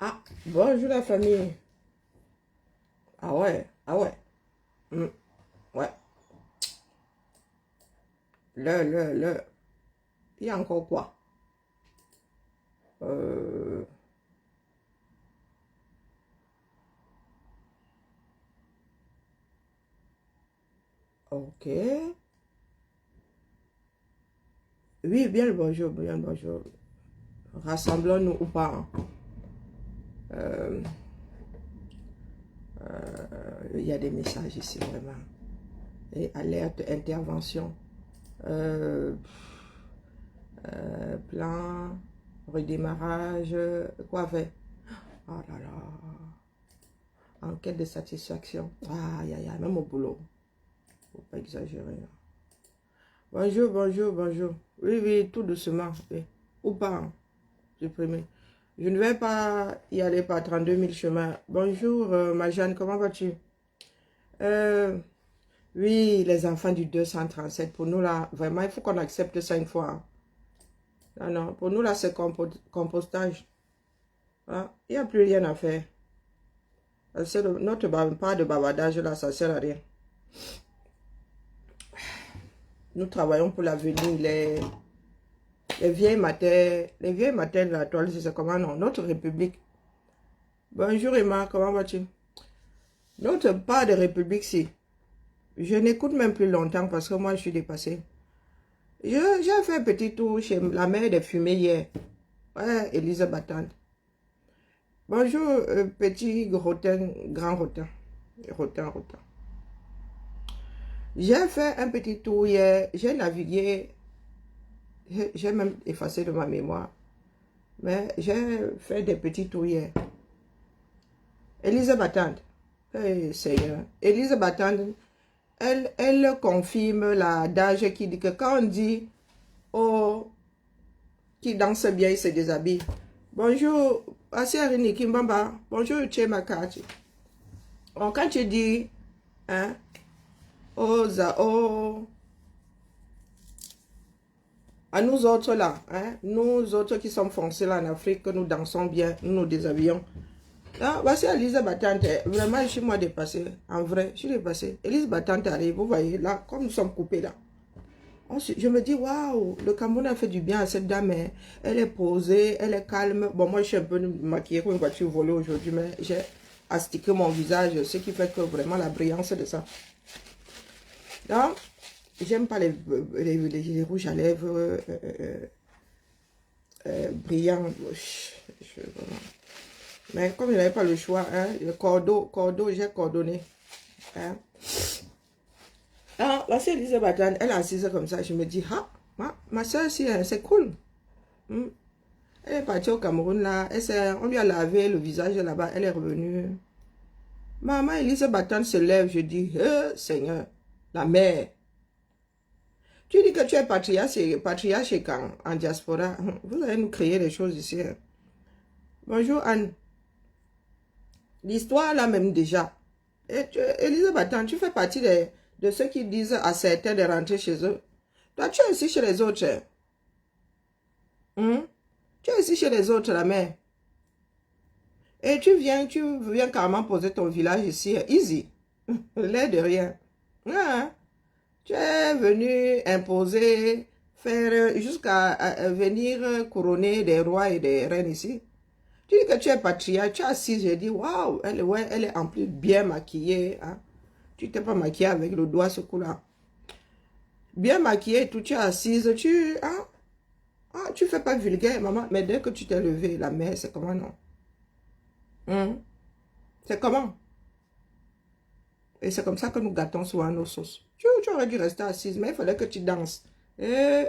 Ah, bonjour la famille. Ah ouais, ah ouais. Hmm, ouais. Le. Il y a encore quoi? Euh, ok. Oui, bien le bonjour, bien le bonjour. Rassemblons-nous ou pas, hein. Euh, il y a des messages ici, vraiment. Et alerte, intervention. Euh, plan, redémarrage, quoi faire? Oh là là. Enquête de satisfaction. Aïe, aïe, aïe, même au boulot. Faut pas exagérer, hein. Bonjour, bonjour, bonjour. Oui, oui, tout doucement. Oui. Ou pas, hein, supprimer. Je ne vais pas y aller par 32 000 chemins. Bonjour, ma Jeanne, comment vas-tu? Euh, oui, les enfants du 237, pour nous, là, vraiment, il faut qu'on accepte ça une fois, hein. Non, non, pour nous, là, c'est compostage. Hein. Il n'y a plus rien à faire. Notre pas de bavardage, là, ça ne sert à rien. Nous travaillons pour l'avenir. Les vieilles matères de la toile, c'est comment non? Notre République. Bonjour Emma, comment vas-tu? Notre pas de République, si. Je n'écoute même plus longtemps parce que moi, je suis dépassée. J'ai fait un petit tour chez la mère des fumées hier. Ouais, Élise Battante. Bonjour, petit rotin, grand rotin. Rotin. J'ai fait un petit tour hier. J'ai navigué. J'ai même effacé de ma mémoire. Mais j'ai fait des petits tours hier. Élise Battante. Hey, Seigneur. Élise Battante, elle confirme l'adage qui dit que quand on dit oh, qui danse bien, il se déshabille. Bonjour, Asiarini Kimbamba. Bonjour, Tchemakati. Quand tu dis, hein, à nous autres là, hein, nous autres qui sommes foncés là en Afrique, que nous dansons bien, nous nous déshabillons. Ah, voici Elise Battante, vraiment je suis moi dépassée, en vrai, je suis dépassée. Elise Battante arrive, vous voyez là, comme nous sommes coupés là. Je me dis, waouh, le Cameroun a fait du bien à cette dame. Hein. Elle est posée, elle est calme. Bon, moi, je suis un peu maquillée comme une voiture volée aujourd'hui, mais j'ai astiqué mon visage, ce qui fait que vraiment la brillance de ça. Donc, j'aime pas les rouges à lèvres brillants. Mais comme je n'avais pas le choix, hein, le cordeau, j'ai coordonné. Hein. Alors, la sœur Elise Battante, elle est assise comme ça. Je me dis, ah, ma soeur, c'est cool. Hmm. Elle est partie au Cameroun, là. On lui a lavé le visage là-bas. Elle est revenue. Maman Elise Battante se lève. Je dis, Seigneur, la mère. Tu dis que tu es patriarche quand, en diaspora. Vous allez nous créer des choses ici. Hein. Bonjour, Anne. L'histoire, là même déjà. Elise Battante, tu fais partie de ceux qui disent à certains de rentrer chez eux. Toi, tu es aussi chez les autres. Hein? Tu es aussi chez les autres, la mère. Et tu viens carrément poser ton village ici, easy. L'air de rien. Ah, tu es venu imposer, faire jusqu'à venir couronner des rois et des reines ici. Tu dis que tu es patriarche, tu es assise, j'ai dit, waouh, elle est en plus bien maquillée. Hein. Tu t'es pas maquillée avec le doigt ce coup-là. Bien maquillée, tout, tu es assise, tu fais pas vulgaire, maman. Mais dès que tu t'es levée, la mère, c'est comment non? C'est comment? Et c'est comme ça que nous gâtons souvent nos sauces. Tu aurais dû rester assise, mais il fallait que tu danses. Et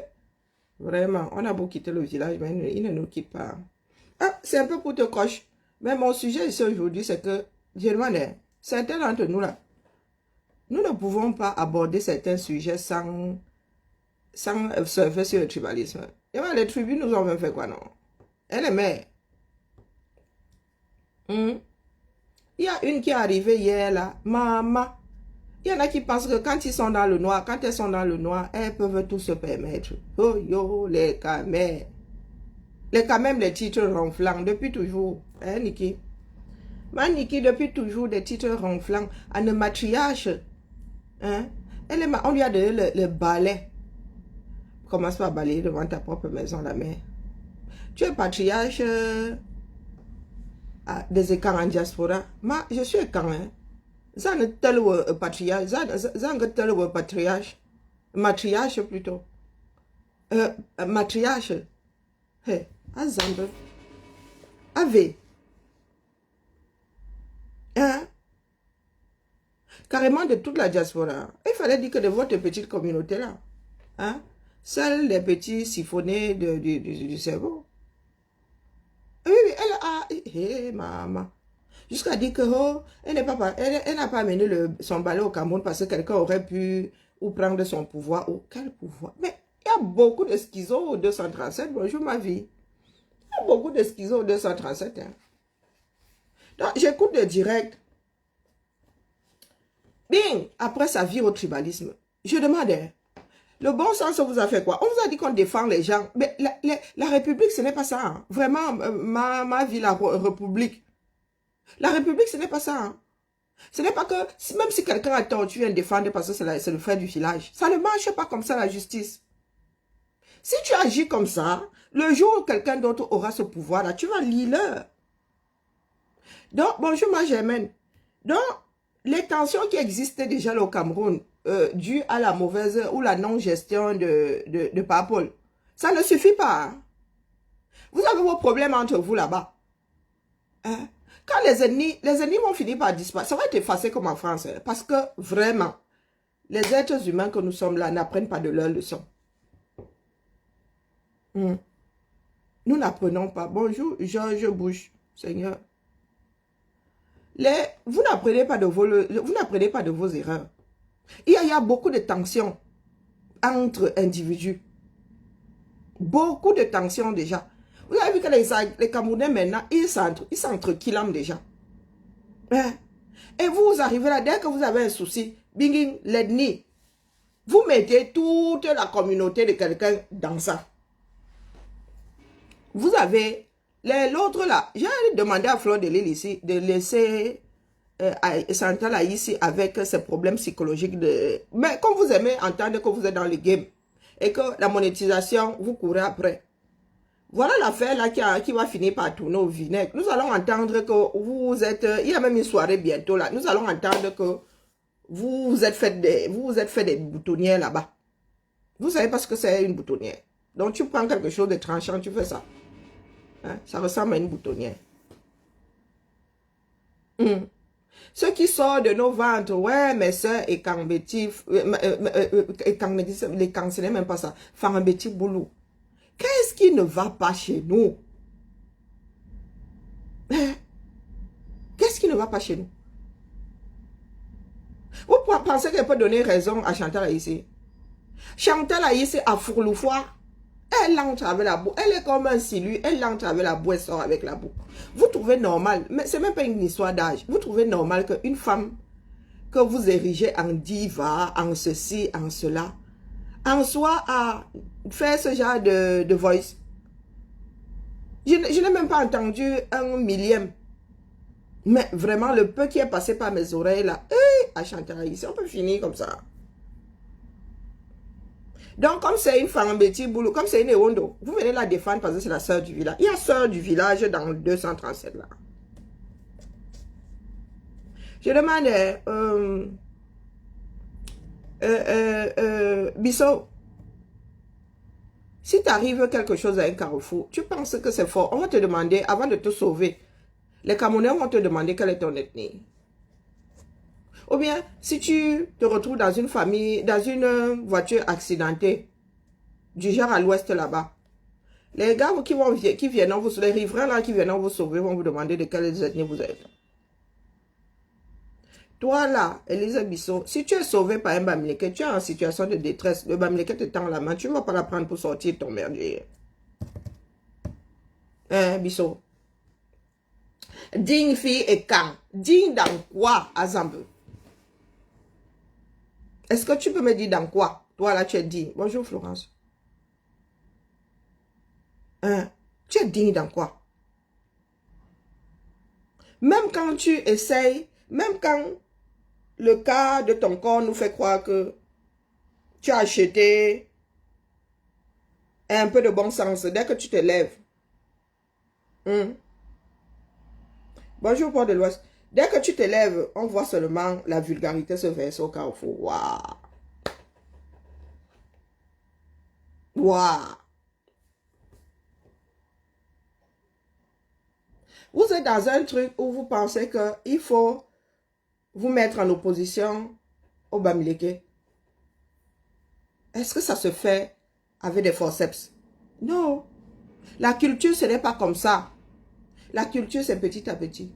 vraiment, on a beau quitter le village, mais il ne nous quitte pas. Ah, c'est un peu pour te coche. Mais mon sujet ici aujourd'hui, c'est que, je demande, certains d'entre nous là, nous ne pouvons pas aborder certains sujets sans surfer sur le tribalisme. Et bien, les tribus nous ont fait quoi, non? Elle est mère. Il y a une qui est arrivée hier là, maman. Il y en a qui pensent que quand ils sont dans le noir, quand elles sont dans le noir, elles peuvent tout se permettre. Oh yo, les camères. Quand même les titres ronflants, depuis toujours. Hein, Niki? Ma Niki, depuis toujours, des titres ronflants. Anne matriarche. Hein? On lui a donné le balai. Commence pas à balayer devant ta propre maison, la mère. Tu es patriarche des écarts en diaspora. Moi, je suis écart. Hein? Zan tel patriarche. Zan tel patriarche. Matriarche plutôt. Matriarche. Hey, Azambe. Ave. Hein? Carrément de toute la diaspora. Il fallait dire que de votre petite communauté là. Hein? Seuls les petits siphonnés du cerveau. Oui, elle a... Hé, maman. Jusqu'à dire que oh, elle n'a pas amené son balai au Cameroun parce que quelqu'un aurait pu ou prendre son pouvoir. Oh, quel pouvoir? Mais il y a beaucoup de schizos au 237. Bonjour ma vie. Il y a beaucoup de schizos au 237. Hein. Donc, j'écoute le direct. Bing, après ça vire au tribalisme. Je demande, hein, le bon sens vous a fait quoi? On vous a dit qu'on défend les gens. Mais la République, ce n'est pas ça. Hein. Vraiment, ma vie, la République. La République, ce n'est pas ça. Hein. Ce n'est pas que, même si quelqu'un a tort, tu viens défendre parce que c'est le frère du village. Ça ne marche pas comme ça, la justice. Si tu agis comme ça, le jour où quelqu'un d'autre aura ce pouvoir-là, tu vas lire. Donc, bonjour ma Germaine. Donc, les tensions qui existaient déjà au Cameroun, dues à la mauvaise ou la non-gestion de Papol, ça ne suffit pas. Hein? Vous avez vos problèmes entre vous là-bas. Hein? Quand les ennemis vont finir par disparaître, ça va être effacé comme en France. Hein? Parce que vraiment, les êtres humains que nous sommes là n'apprennent pas de leurs leçons. Nous n'apprenons pas. Bonjour, Georges Bush, Seigneur. Vous n'apprenez pas de vos erreurs. Il y a beaucoup de tensions entre individus. Beaucoup de tensions déjà. Vous avez vu que les Camerounais maintenant, ils s'entrequillent déjà. Hein? Et vous arrivez là, dès que vous avez un souci, bing, l'ennemi, vous mettez toute la communauté de quelqu'un dans ça. Vous avez l'autre là. J'ai demandé à Fleur de Lille ici de laisser Chantal ici avec ses problèmes psychologiques. Mais comme vous aimez entendre que vous êtes dans le game et que la monétisation, vous courez après. Voilà l'affaire là qui va finir par tourner au vinaigre. Nous allons entendre que vous êtes... Il y a même une soirée bientôt là. Nous allons entendre que vous vous êtes fait des boutonnières là-bas. Vous savez pas ce que c'est une boutonnière. Donc tu prends quelque chose de tranchant, tu fais ça. Hein? Ça ressemble à une boutonnière. Ce qui sort de nos ventres, ouais, mes soeurs et Kambeti, les Kang, ce n'est même pas ça. Fambeti Boulou. Qu'est-ce qui ne va pas chez nous? Hein? Qu'est-ce qui ne va pas chez nous? Vous pensez qu'elle peut donner raison à Chantal Aïssé? Chantal Aïssé a Fourloufoua. Elle entre avec la boue. Elle est comme un silu. Elle entre avec la boue et sort avec la boue. Vous trouvez normal, mais c'est même pas une histoire d'âge. Vous trouvez normal qu'une femme que vous érigez en diva, en ceci, en cela, en soit à faire ce genre de voice? Je n'ai même pas entendu un millième. Mais vraiment, le peu qui est passé par mes oreilles là, à Chantal ici, on peut finir comme ça. Donc, comme c'est une femme petit boulot, comme c'est une Ewondo, vous venez la défendre parce que c'est la sœur du village. Il y a sœur du village dans le 237 là. Je demande, Bissot, si tu arrives quelque chose à un carrefour, tu penses que c'est fort, on va te demander, avant de te sauver, les Camerounais vont te demander quelle est ton ethnie. Ou bien, si tu te retrouves dans une famille, dans une voiture accidentée, du genre à l'ouest là-bas, les gars qui viennent vous, les riverains là qui viennent vous sauver vont vous demander de quelle ethnie vous êtes. Toi là, Elisa Bissot, si tu es sauvé par un Bamileke, tu es en situation de détresse, le Bamileke te tend la main, tu ne vas pas la prendre pour sortir ton merdier. Hein, Bissot? Digne fille et quand? Digne dans quoi, Azambe? Est-ce que tu peux me dire dans quoi? Toi là, tu es digne. Bonjour Florence. Hein? Tu es digne dans quoi? Même quand tu essayes, même quand le cas de ton corps nous fait croire que tu as acheté un peu de bon sens, dès que tu te lèves. Bonjour, Port de l'Ouest. Dès que tu te lèves, on voit seulement la vulgarité se verser au carrefour. Waouh! Waouh! Vous êtes dans un truc où vous pensez qu'il faut vous mettre en opposition au Bamileke. Est-ce que ça se fait avec des forceps? Non. La culture, ce n'est pas comme ça. La culture, c'est petit à petit.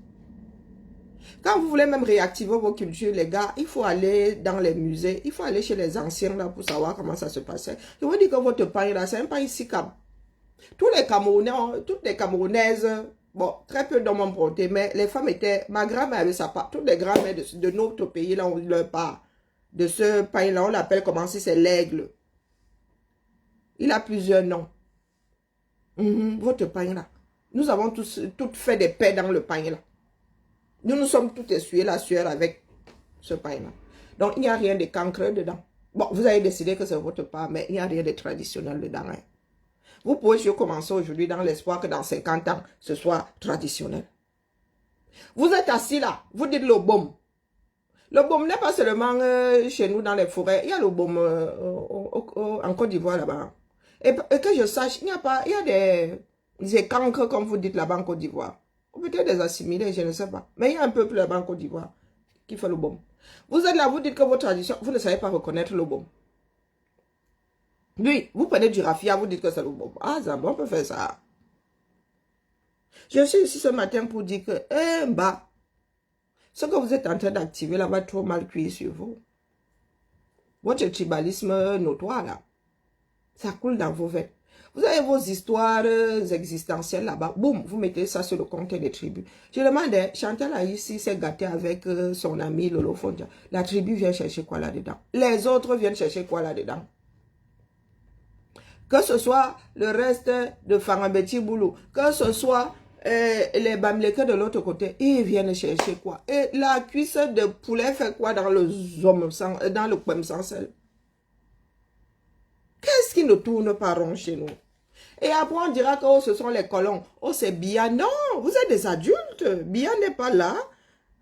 Quand vous voulez même réactiver vos cultures, les gars, il faut aller dans les musées, il faut aller chez les anciens là pour savoir comment ça se passait. Je vous dis que votre pain là, c'est un pain sikam. Tous les Camerounais, toutes les Camerounaises, bon, très peu d'hommes ont porté, mais les femmes étaient, ma grand-mère avait sa part, toutes les grand-mères de notre pays là, on leur parle de ce pain là, on l'appelle comment si c'est l'aigle. Il a plusieurs noms. Votre pain là. Nous avons tous toutes fait des paix dans le pain là. Nous sommes tous essuyés la sueur avec ce pain-là. Donc, il n'y a rien de cancre dedans. Bon, vous avez décidé que c'est votre pain, mais il n'y a rien de traditionnel dedans. Hein. Vous pouvez juste commencer aujourd'hui dans l'espoir que dans 50 ans, ce soit traditionnel. Vous êtes assis là, vous dites le baume. Le baume n'est pas seulement chez nous dans les forêts. Il y a le baume en Côte d'Ivoire là-bas. Et que je sache, il y a des cancres, comme vous dites là-bas en Côte d'Ivoire. Ou peut-être des assimilés, je ne sais pas. Mais il y a un peuple là-bas en Côte d'Ivoire qui fait le baume. Vous êtes là, vous dites que votre tradition, vous ne savez pas reconnaître le baume. Oui, vous prenez du raffia, vous dites que c'est le baume. Ah, ça, on peut faire ça. Je suis ici ce matin pour dire que, ce que vous êtes en train d'activer là va trop mal cuire sur vous. Votre tribalisme notoire là, ça coule dans vos veines. Vous avez vos histoires existentielles là-bas. Boum, vous mettez ça sur le compte des tribus. Je demande, Chantal a ici s'est gâtée avec son ami Lolo Fondia. La tribu vient chercher quoi là-dedans? Les autres viennent chercher quoi là-dedans? Que ce soit le reste de Farambeti Boulou, que ce soit les Bamileke de l'autre côté, ils viennent chercher quoi? Et la cuisse de poulet fait quoi dans le poème sans sel? Qu'est-ce qui ne tourne pas rond chez nous? Et après, on dira que oh, ce sont les colons. Oh, c'est Bia. Non, vous êtes des adultes. Bia n'est pas là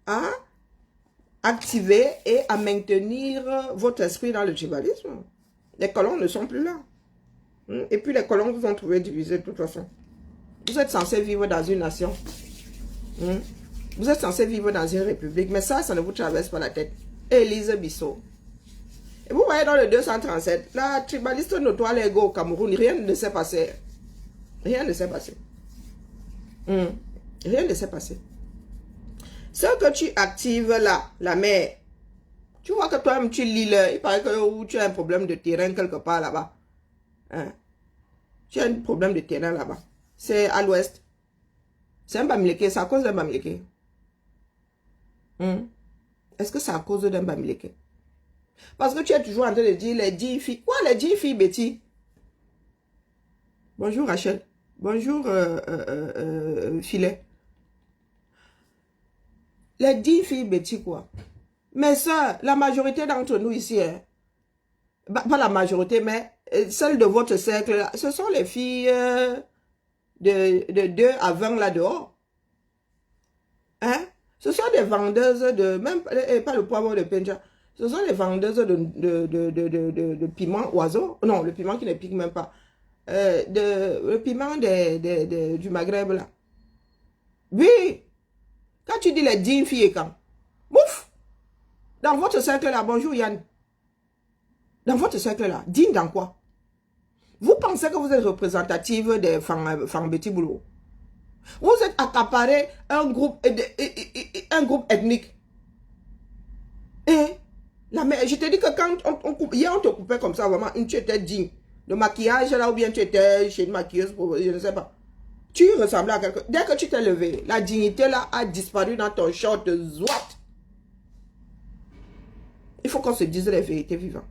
à activer et à maintenir votre esprit dans le tribalisme. Les colons ne sont plus là. Et puis, les colons vous ont trouvé divisés de toute façon. Vous êtes censé vivre dans une nation. Vous êtes censé vivre dans une république. Mais ça ne vous traverse pas la tête. Élise Bissot. Et vous voyez dans le 237, la tribaliste notoire l'ego au Cameroun, rien ne s'est passé. Rien ne s'est passé. Rien ne s'est passé. Ce que tu actives là, la mer, tu vois que toi-même tu lis là, il paraît que tu as un problème de terrain quelque part là-bas. Hein? Tu as un problème de terrain là-bas. C'est à l'ouest. C'est un Bamileke, c'est à cause d'un Bamileke. Est-ce que c'est à cause d'un Bamileke? Parce que tu es toujours en train de dire les 10 filles. Quoi les 10 filles, Betty? Bonjour Rachel. Bonjour Filet. Les 10 filles, Betty quoi? Mais ça, la majorité d'entre nous ici, hein, pas la majorité, mais celles de votre cercle, là, ce sont les filles de 2 à 20 là dehors. Hein? Ce sont des vendeuses de, même pas le poivre de Penja. Ce sont les vendeuses de piment oiseau. Non, le piment qui ne pique même pas. Le piment du Maghreb, là. Oui. Quand tu dis les 10 filles et quand? Ouf! Dans votre cercle, là, bonjour Yann. Dans votre cercle, là, digne dans quoi? Vous pensez que vous êtes représentative des Fambeti Boulot? Vous êtes accaparé un groupe ethnique. Et je te dis que quand hier on te coupait comme ça, vraiment, tu étais digne. Le maquillage là, ou bien tu étais chez une maquilleuse, je ne sais pas. Tu ressemblais à quelqu'un. Dès que tu t'es levé, la dignité là a disparu dans ton short. Zwat. Il faut qu'on se dise les vérités vivantes.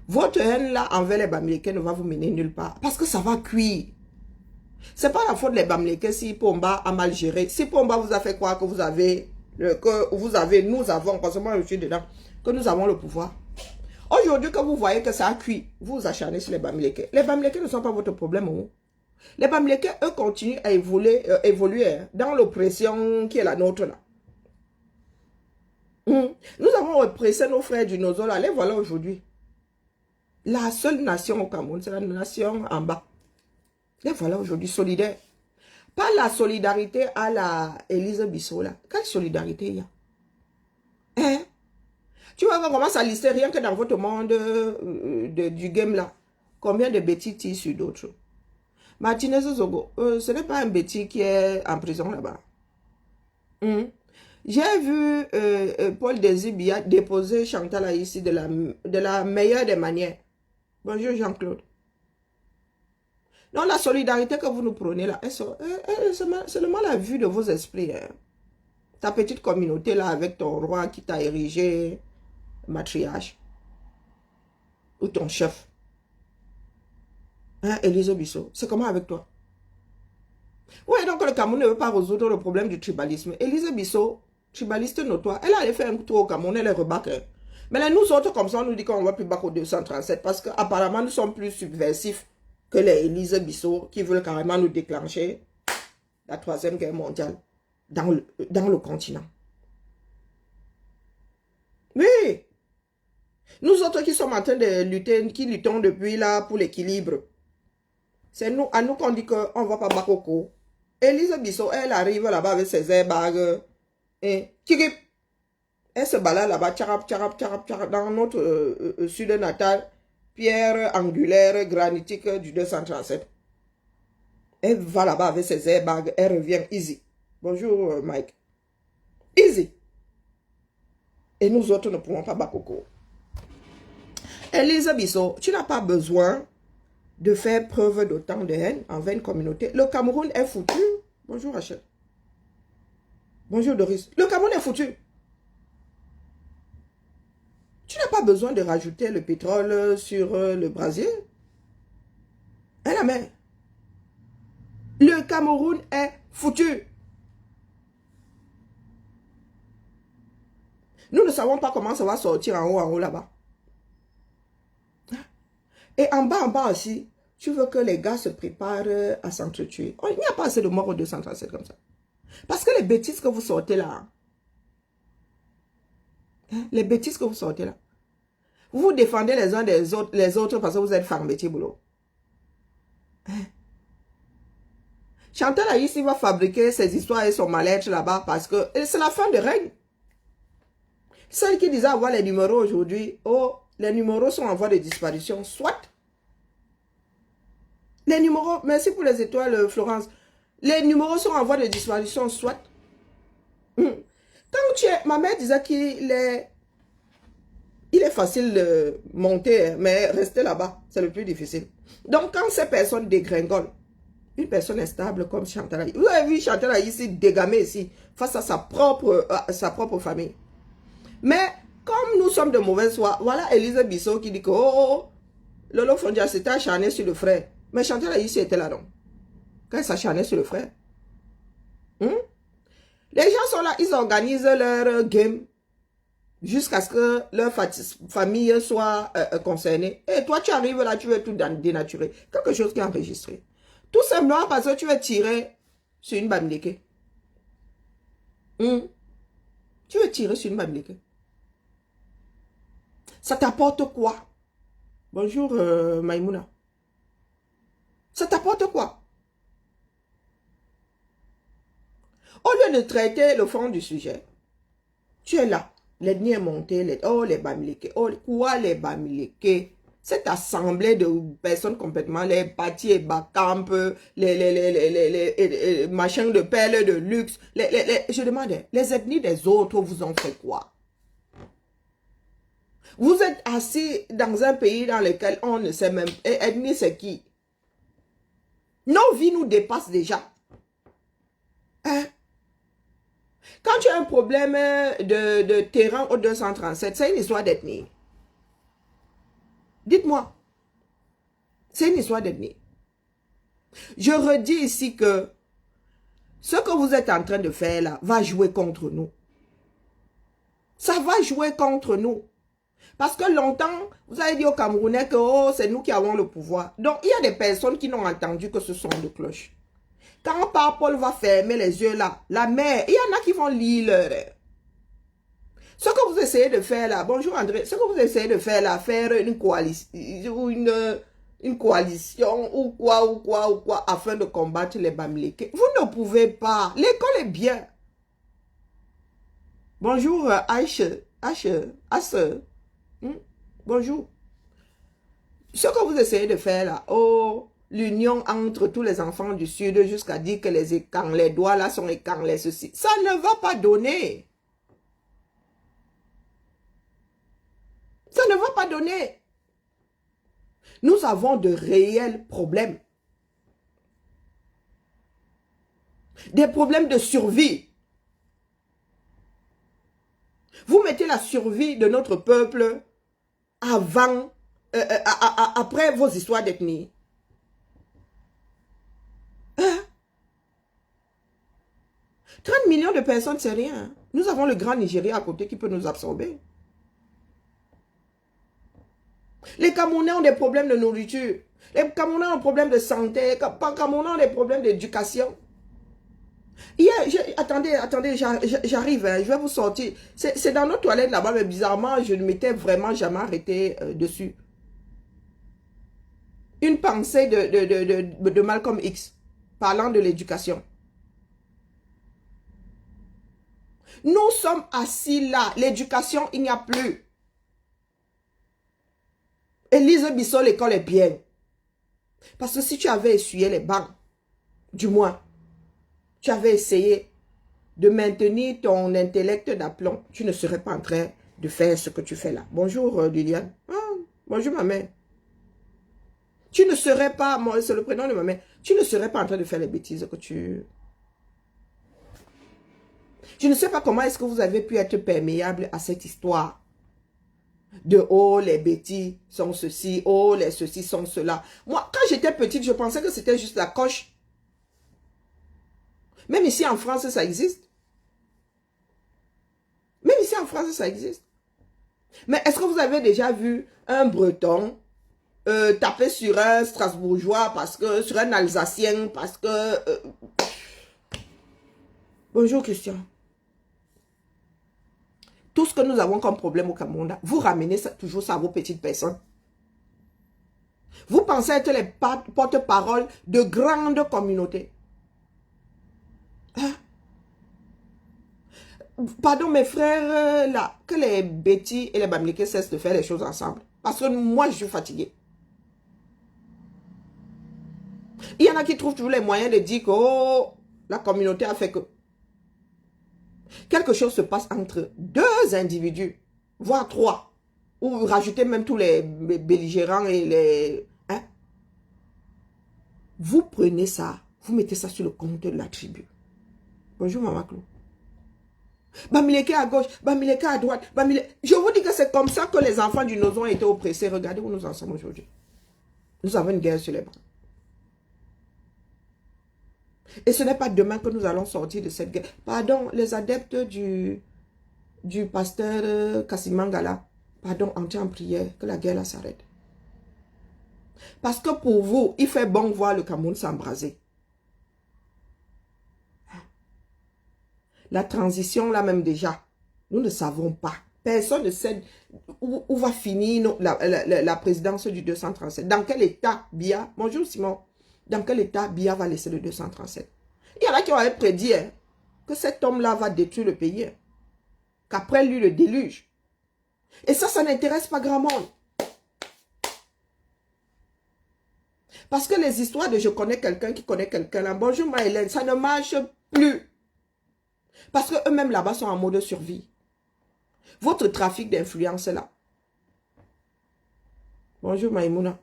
Votre haine là envers les Bamileke ne va vous mener nulle part. Parce que ça va cuire. C'est pas la faute des Bamileke si Pomba a mal géré. Si Pomba vous a fait croire que vous avez, nous avons, parce que moi je suis dedans, que nous avons le pouvoir. Aujourd'hui, que vous voyez que ça a cuit, vous vous acharnez sur les Bamileke. Les Bamileke ne sont pas votre problème. Oh. Les Bamileke, eux, continuent à évoluer dans l'oppression qui est la nôtre là. Nous avons oppressé nos frères du Nozola. Les voilà aujourd'hui. La seule nation au Cameroun, c'est la nation en bas. Les voilà aujourd'hui solidaires. Pas la solidarité à la Élise Bissot là. Quelle solidarité il y a? Hein? Tu vois, on commence à lister rien que dans votre monde du game là. Combien de bêtises tirent sur d'autres? Martinez Zogo, ce n'est pas un bêtis qui est en prison là-bas. J'ai vu Paul Désibia déposer Chantal ici de la meilleure des manières. Bonjour Jean-Claude. Non, la solidarité que vous nous prenez là, c'est seulement la vue de vos esprits. Hein. Ta petite communauté là avec ton roi qui t'a érigé matriarche. Ou ton chef. Hein, Élise Bissot, c'est comment avec toi? Oui, donc le Cameroun ne veut pas résoudre le problème du tribalisme. Élise Bissot, tribaliste notoire, elle allait faire un tour au Cameroun, elle est rebaquée. Mais là, nous autres, comme ça, on nous dit qu'on va plus bas au 237 parce qu'apparemment, nous sommes plus subversifs que les Élise Bissot qui veulent carrément nous déclencher la 3e guerre mondiale dans le continent. Oui. Nous autres qui sommes en train de lutter, qui luttons depuis là pour l'équilibre. C'est nous, à nous qu'on dit qu'on ne va pas Bakoko. Élise Bissot, elle arrive là-bas avec ses airbags. Et Kirip. Elle se balade là-bas, dans notre sud natal, pierre angulaire, granitique du 237. Elle va là-bas avec ses airbags, elle revient easy. Bonjour Mike. Easy. Et nous autres ne pouvons pas Bakoko. Élise Bissot, tu n'as pas besoin de faire preuve d'autant de haine envers une communauté. Le Cameroun est foutu. Bonjour Rachel. Bonjour Doris. Le Cameroun est foutu. Tu n'as pas besoin de rajouter le pétrole sur le brasier. Hein, la mère? Le Cameroun est foutu. Nous ne savons pas comment ça va sortir en haut là-bas. Et en bas aussi, tu veux que les gars se préparent à s'entretuer. Il n'y a pas assez de morts au 237 comme ça. Parce que les bêtises que vous sortez là, hein, les bêtises que vous sortez là, vous défendez les uns des autres, les autres parce que vous êtes farmetier boulot. Hein? Chantal Aïssi va fabriquer ses histoires et son mal-être là-bas parce que c'est la fin de règne. Celle qui disait avoir les numéros aujourd'hui, oh, les numéros sont en voie de disparition, soit. Les numéros, merci pour les étoiles, Florence. Les numéros sont en voie de disparition, soit. Quand tu es, ma mère disait qu'il est, facile de monter, mais rester là-bas, c'est le plus difficile. Donc, quand ces personnes dégringolent, une personne instable comme Chantal Aïssi, vous avez vu Chantal Aïssi dégamer ici, face à sa propre famille. Mais, comme nous sommes de mauvaise foi, voilà Élise Bissot qui dit que, oh, Lolo Fondia s'était acharné sur le frère. Mais Chantal Aïssi était là, non? Quand elle s'acharnait sur le frère. Les gens sont là, ils organisent leur game jusqu'à ce que leur famille soit concernée. Et toi, tu arrives là, tu veux tout dénaturer. Quelque chose qui est enregistré. Tout simplement parce que tu veux tirer sur une Bamileke. Tu veux tirer sur une Bamileke. Ça t'apporte quoi? Bonjour Maïmouna. Ça t'apporte quoi? Au lieu de traiter le fond du sujet, tu es là. L'ennemi est monté. Les Bamileke. Oh, quoi les Bamileke? Cette assemblée de personnes complètement, les bâtis et bacamp, les machins de perles de luxe. Je demande, les ethnies des autres vous ont fait quoi? Vous êtes assis dans un pays dans lequel on ne sait même. Et ethnie, c'est qui? Nos vies nous dépassent déjà. Hein? Quand tu as un problème de terrain au 237, c'est une histoire d'ethnie. Dites-moi. C'est une histoire d'ethnie. Je redis ici que ce que vous êtes en train de faire là va jouer contre nous. Ça va jouer contre nous. Parce que longtemps, vous avez dit aux Camerounais que oh, c'est nous qui avons le pouvoir. Donc, il y a des personnes qui n'ont entendu que ce son de cloche. Quand Papa Paul va fermer les yeux là, la mère, il y en a qui vont lire leur... Ce que vous essayez de faire là, bonjour André, ce que vous essayez de faire là, faire une coalition, une coalition ou quoi, afin de combattre les Bamileke, vous ne pouvez pas. L'école est bien. Bonjour Ache. Bonjour. Ce que vous essayez de faire là, oh, l'union entre tous les enfants du Sud jusqu'à dire que les doigts là sont écarlés, ceci, ça ne va pas donner. Ça ne va pas donner. Nous avons de réels problèmes. Des problèmes de survie. Vous mettez la survie de notre peuple avant, après vos histoires d'ethnie. Hein? 30 millions de personnes, c'est rien. Nous avons le grand Nigeria à côté qui peut nous absorber. Les Camerounais ont des problèmes de nourriture. Les Camerounais ont des problèmes de santé. Les Camerounais ont des problèmes d'éducation. Hier, attendez, j'arrive, hein, je vais vous sortir. C'est dans nos toilettes là-bas, mais bizarrement, je ne m'étais vraiment jamais arrêté dessus. Une pensée de Malcolm X, parlant de l'éducation. Nous sommes assis là, l'éducation, il n'y a plus. Élise Bissot, l'école est bien. Parce que si tu avais essuyé les bancs, du moins, tu avais essayé de maintenir ton intellect d'aplomb, tu ne serais pas en train de faire ce que tu fais là. Bonjour Liliane. Ah, bonjour ma mère. Tu ne serais pas, moi c'est le prénom de ma mère, tu ne serais pas en train de faire les bêtises que tu... Je ne sais pas comment est-ce que vous avez pu être perméable à cette histoire. De oh, les bêtises sont ceci, oh, les ceci sont cela. Moi, quand j'étais petite, je pensais que c'était juste la coche. Même ici en France, ça existe. Même ici en France, ça existe. Mais est-ce que vous avez déjà vu un Breton taper sur un Strasbourgeois, parce que sur un Alsacien, parce que... Bonjour Christian. Tout ce que nous avons comme problème au Cameroun, vous ramenez toujours ça à vos petites personnes. Vous pensez être les porte-parole de grandes communautés. Hein? Pardon, mes frères, là, que les Betty et les Bamileke cessent de faire les choses ensemble. Parce que moi, je suis fatiguée. Il y en a qui trouvent toujours les moyens de dire que oh, la communauté a fait que... Quelque chose se passe entre deux individus, voire trois. Ou rajoutez même tous les belligérants et les... Hein? Vous prenez ça, vous mettez ça sur le compte de la tribu. Bonjour Maman Clou. Bamileke à gauche, Bamileke à droite. Je vous dis que c'est comme ça que les enfants du Nozon ont été oppressés. Regardez où nous en sommes aujourd'hui. Nous avons une guerre sur les bras. Et ce n'est pas demain que nous allons sortir de cette guerre. Pardon, les adeptes du pasteur Kassimangala, pardon, entrez en prière, que la guerre là s'arrête. Parce que pour vous, il fait bon voir le Cameroun s'embraser. La transition là même déjà, nous ne savons pas. Personne ne sait où va finir la présidence du 237. Dans quel état Biya, bonjour Simon, dans quel état Biya va laisser le 237? Il y en a qui ont prédit hein, que cet homme-là va détruire le pays. Hein, qu'après lui, le déluge. Et ça n'intéresse pas grand monde. Parce que les histoires de je connais quelqu'un qui connaît quelqu'un, bonjour Maëlène, ça ne marche plus. Parce qu'eux-mêmes là-bas sont en mode survie. Votre trafic d'influence est là. Bonjour Maïmouna.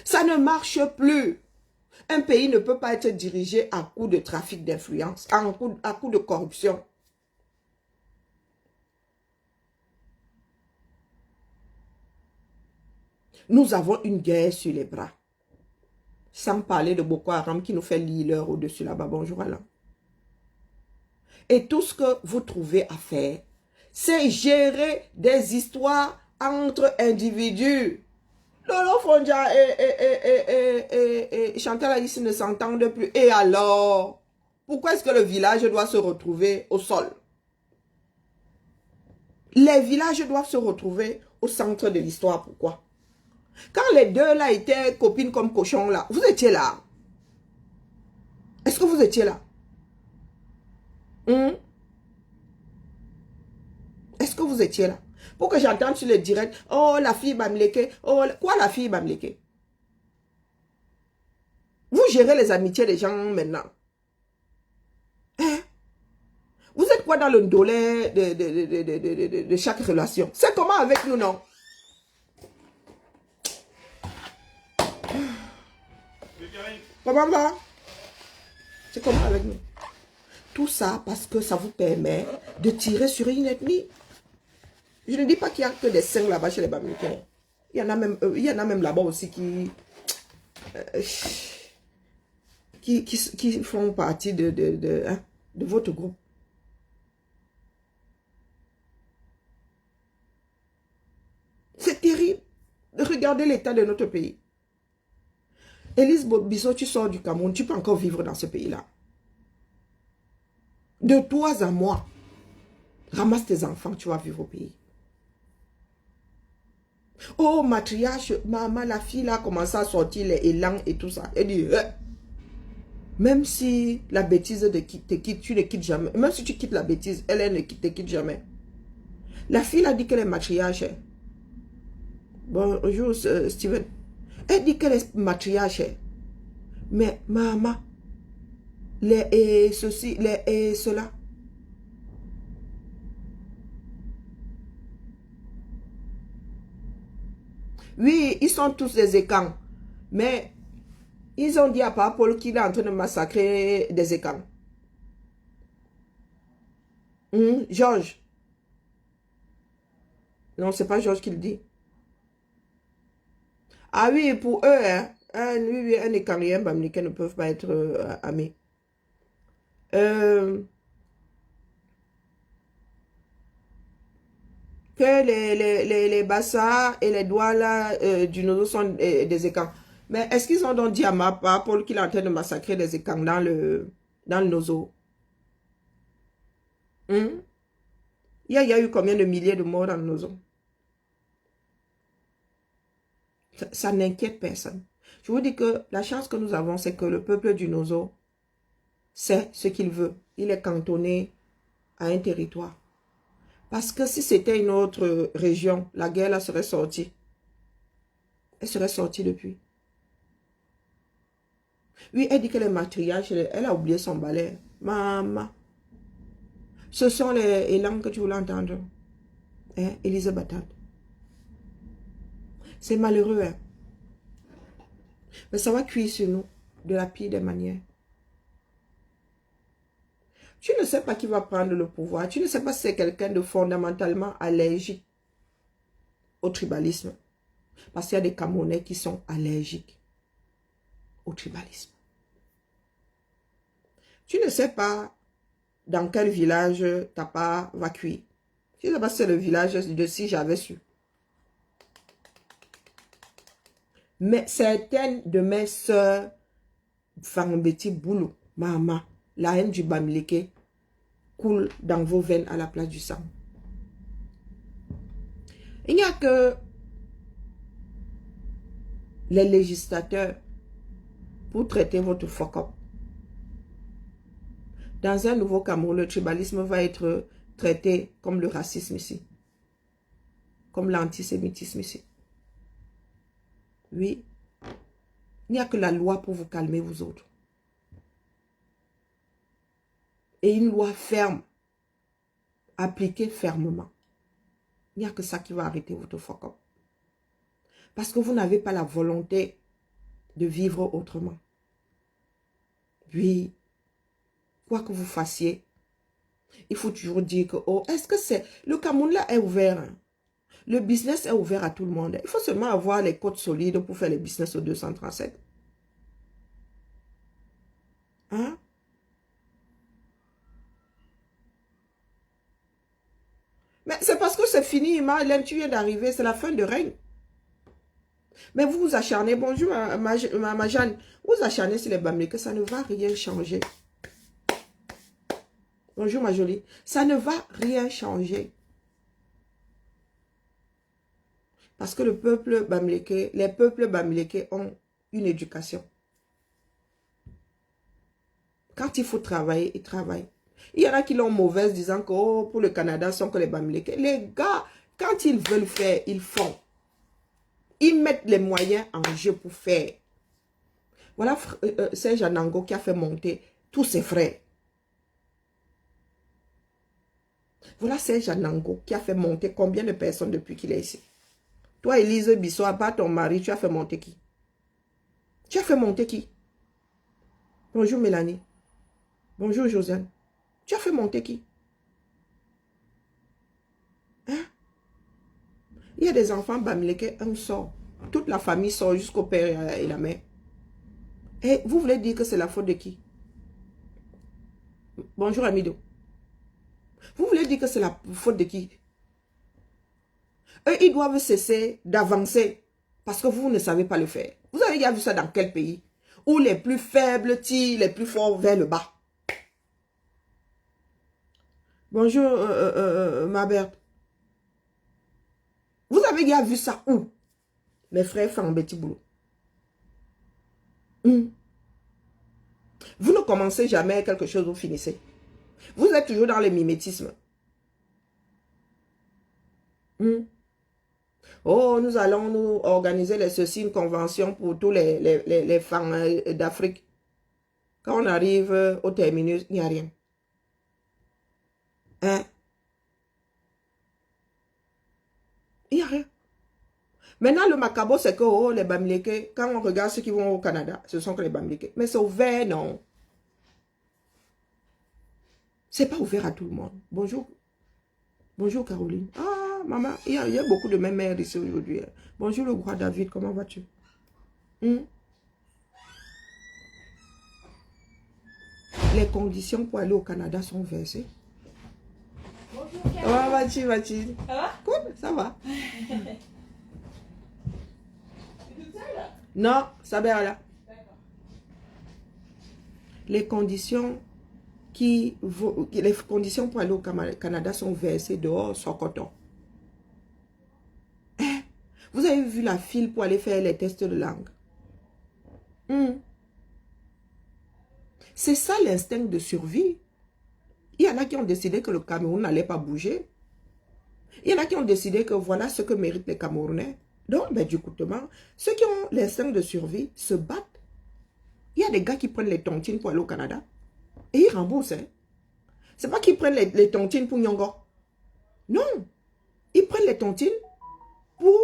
Ça ne marche plus. Un pays ne peut pas être dirigé à coup de trafic d'influence, à coup de corruption. Nous avons une guerre sur les bras. Sans parler de Boko Haram qui nous fait l'heure au-dessus là-bas. Bonjour Alain. Et tout ce que vous trouvez à faire, c'est gérer des histoires entre individus. Lolo Fonja et Chantal Alice ne s'entendent plus. Et alors, pourquoi est-ce que le village doit se retrouver au sol? Les villages doivent se retrouver au centre de l'histoire. Pourquoi? Quand les deux là étaient copines comme cochons là, vous étiez là. Est-ce que vous étiez là? Est-ce que vous étiez là? Pour que j'entende sur le direct, oh la fille Bamileke, oh quoi la fille Bamileke? Vous gérez les amitiés des gens maintenant. Hein? Vous êtes quoi dans le dolé de chaque relation? C'est comment avec nous, non? Comment va? C'est comment avec nous? Tout ça parce que ça vous permet de tirer sur une ethnie. Je ne dis pas qu'il n'y a que des saints là-bas chez les Bamilekins. Il y en a même là-bas aussi qui font partie de votre groupe. C'est terrible de regarder l'état de notre pays. Élise Bissot, tu sors du Cameroun, tu peux encore vivre dans ce pays-là. De toi à moi, ramasse tes enfants, tu vas vivre au pays. Oh, matriarche, maman, la fille là, commence à sortir les élans et tout ça. Elle dit, même si la bêtise te quitte, tu ne quittes jamais. Même si tu quittes la bêtise, elle ne te quitte jamais. La fille a dit qu'elle est matriarche. Bonjour, Steven. Elle dit qu'elle est matriarche. Mais maman, les ceci, les cela. Oui, ils sont tous des écans. Mais ils ont dit à Papa Paul qu'il est en train de massacrer des écans. Georges. Non, c'est pas Georges qui le dit. Ah oui, pour eux, hein, un écan et un Bamileke ne peuvent pas être amis. Que les Bassa et les Douala du Nozo sont des écans. Mais est-ce qu'ils ont donc dit à Papa Paul qu'il est en train de massacrer des écans dans le Nozo? Il y a eu combien de milliers de morts dans le Nozo? Ça n'inquiète personne. Je vous dis que la chance que nous avons, c'est que le peuple du Nozo sait ce qu'il veut. Il est cantonné à un territoire. Parce que si c'était une autre région, la guerre là serait sortie. Elle serait sortie depuis. Oui, elle dit qu'elle est matriarche, elle a oublié son balai. Maman. Ce sont les langues que tu voulais entendre. Hein, Élise Batade. C'est malheureux, hein. Mais ça va cuire sur nous de la pire des manières. Tu ne sais pas qui va prendre le pouvoir. Tu ne sais pas si c'est quelqu'un de fondamentalement allergique au tribalisme. Parce qu'il y a des Camerounais qui sont allergiques au tribalisme. Tu ne sais pas dans quel village ta part va cuire. Tu ne sais pas si c'est le village de si j'avais su. Mais certaines de mes soeurs, Fangabeti Boulou, Maman, la haine du Bamileke coule dans vos veines à la place du sang. Il n'y a que les législateurs pour traiter votre fuck-up. Dans un nouveau Cameroun, le tribalisme va être traité comme le racisme ici. Comme l'antisémitisme ici. Oui. Il n'y a que la loi pour vous calmer, vous autres. Et une loi ferme, appliquée fermement. Il n'y a que ça qui va arrêter votre fuck-up. Parce que vous n'avez pas la volonté de vivre autrement. Oui. Quoi que vous fassiez, il faut toujours dire que, oh, est-ce que c'est... Le Cameroun là est ouvert. Hein? Le business est ouvert à tout le monde. Il faut seulement avoir les codes solides pour faire les business au 237. Hein? Mais c'est parce que c'est fini, Marlène, tu viens d'arriver, c'est la fin de règne. Mais vous vous acharnez, bonjour ma Jeanne, vous vous acharnez sur les Bamileke, que ça ne va rien changer. Bonjour ma jolie, ça ne va rien changer. Parce que le peuple Bamileke, les peuples Bamileke ont une éducation. Quand il faut travailler, ils travaillent. Il y en a qui l'ont mauvaise disant que oh, pour le Canada, sont que les Bamileke. Les gars, quand ils veulent faire, ils font. Ils mettent les moyens en jeu pour faire. Voilà Serge Anango qui a fait monter tous ses frères. Voilà Serge Anango qui a fait monter combien de personnes depuis qu'il est ici. Toi, Élise Bissot, à part ton mari, tu as fait monter qui? Tu as fait monter qui? Bonjour Mélanie. Bonjour Josiane. Tu as fait monter qui? Hein? Il y a des enfants Bamileke, un sort. Toute la famille sort jusqu'au père et la mère. Et vous voulez dire que c'est la faute de qui? Bonjour Amido. Vous voulez dire que c'est la faute de qui? Eux, ils doivent cesser d'avancer parce que vous ne savez pas le faire. Vous avez déjà vu ça dans quel pays? Où les plus faibles tirent les plus forts vers le bas. Bonjour ma Berthe. Vous avez déjà vu ça où? Mes frères font un petit boulot. Vous ne commencez jamais quelque chose, vous finissez. Vous êtes toujours dans le mimétisme. Oh, nous allons nous organiser une convention pour tous les femmes d'Afrique. Quand on arrive au terminus, il n'y a rien. Hein? Il n'y a rien. Maintenant, le macabre, c'est que oh, les Bamileke, quand on regarde ceux qui vont au Canada, ce sont que les Bamileke. Mais c'est ouvert, non. C'est pas ouvert à tout le monde. Bonjour. Bonjour, Caroline. Ah, maman, il y a beaucoup de mes mères ici aujourd'hui. Bonjour, le roi David, comment vas-tu? Les conditions pour aller au Canada sont versées. Bonjour, comment vas-tu? Ça va? Cool, ça va. Non, ça va là. Les conditions pour aller au Canada sont versées dehors sans coton. Vous avez vu la file pour aller faire les tests de langue? C'est ça l'instinct de survie. Il y en a qui ont décidé que le Cameroun n'allait pas bouger. Il y en a qui ont décidé que voilà ce que méritent les Camerounais. Donc, du coup, ceux qui ont l'instinct de survie se battent. Il y a des gars qui prennent les tontines pour aller au Canada. Et ils remboursent. Hein. Ce n'est pas qu'ils prennent les tontines pour Nyongo. Non. Ils prennent les tontines pour...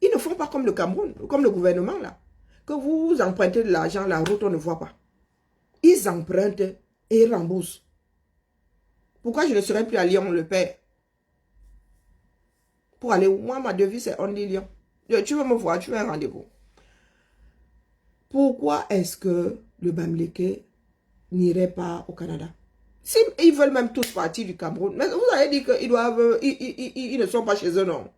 Ils ne font pas comme le Cameroun, comme le gouvernement là. Que vous empruntez de l'argent, la route, on ne voit pas. Ils empruntent et ils remboursent. Pourquoi je ne serais plus à Lyon, le père? Pour aller où? Moi, ma devise, c'est Only Lyon. Tu veux me voir, tu veux un rendez-vous. Pourquoi est-ce que le Bamileke n'irait pas au Canada? Si ils veulent même tous partir du Cameroun, mais vous avez dit qu'ils doivent, ils ne sont pas chez eux, non?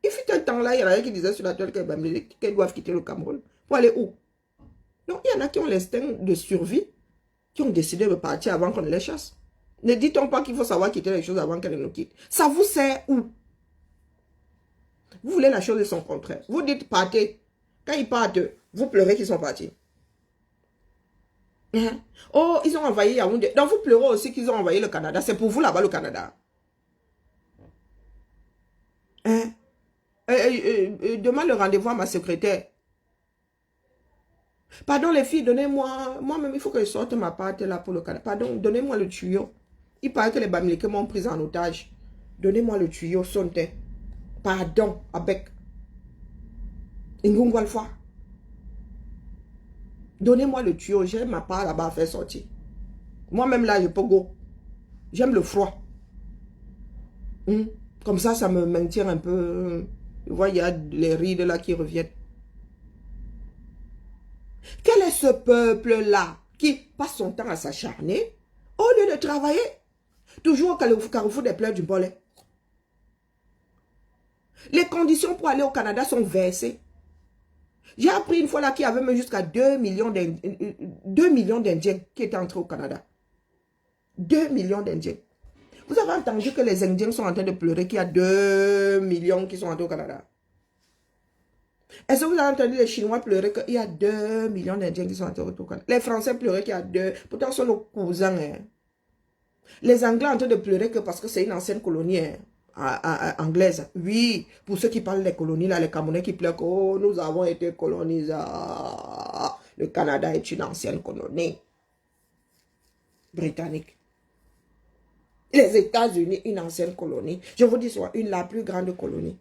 Il fut un temps là, il y en a qui disaient sur la toile qu'ils doivent quitter le Cameroun. Pour aller où? Donc, il y en a qui ont l'instinct de survie, qui ont décidé de partir avant qu'on les chasse. Ne dit-on pas qu'il faut savoir quitter les choses avant qu'elles nous quittent? Ça vous sert où? Vous voulez la chose de son contraire. Vous dites partez. Quand ils partent, vous pleurez qu'ils sont partis. Oh, ils ont envahi Yaoundé. Donc vous pleurez aussi qu'ils ont envahi le Canada. C'est pour vous là-bas le Canada. Demande le rendez-vous à ma secrétaire. Pardon les filles, donnez-moi... Moi-même, il faut que je sorte ma part là pour le Canada. Pardon, donnez-moi le tuyau. Il paraît que les Bamileke m'ont pris en otage. Donnez-moi le tuyau, sonte. Pardon, avec. Ingungwalfa. Donnez-moi le tuyau, j'ai ma part là-bas à faire sortir. Moi-même là, je peux go. J'aime le froid. Comme ça me maintient un peu... Vous voyez, il y a les rides là qui reviennent. Quel est ce peuple-là qui passe son temps à s'acharner, au lieu de travailler, toujours au carrefour des pleurs du Bollet. Les conditions pour aller au Canada sont versées. J'ai appris une fois là qu'il y avait même jusqu'à 2 millions d'Indiens qui étaient entrés au Canada. 2 millions d'Indiens. Vous avez entendu que les Indiens sont en train de pleurer qu'il y a 2 millions qui sont entrés au Canada? Est-ce que vous avez entendu les Chinois pleurer qu'il y a 2 millions d'Indiens qui sont entrés au Canada? Les Français pleurer qu'il y a 2. Pourtant, ce sont nos cousins. Hein. Les Anglais en train de pleurer que parce que c'est une ancienne colonie anglaise. Oui, pour ceux qui parlent des colonies, là, les Camerounais qui pleurent que oh, nous avons été colonisés. Le Canada est une ancienne colonie britannique. Les États-Unis, une ancienne colonie. Je vous dis soit la plus grande colonie.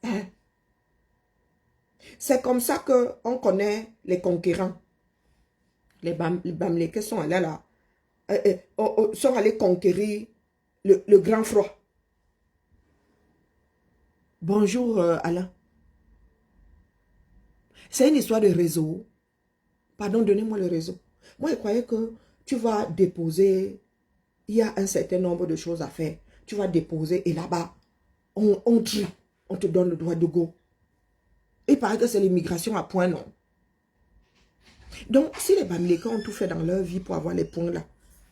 Hein? C'est comme ça qu'on connaît les conquérants. Les Bamileke sont allés là. Sont allés conquérir le grand froid. Bonjour Alain. C'est une histoire de réseau. Pardon, donnez-moi le réseau. Moi, je croyais que tu vas déposer, il y a un certain nombre de choses à faire. Tu vas déposer et là-bas, on te donne le droit de go. Il paraît que c'est l'immigration à point, non? Donc, si les Bamileke ont tout fait dans leur vie pour avoir les points là,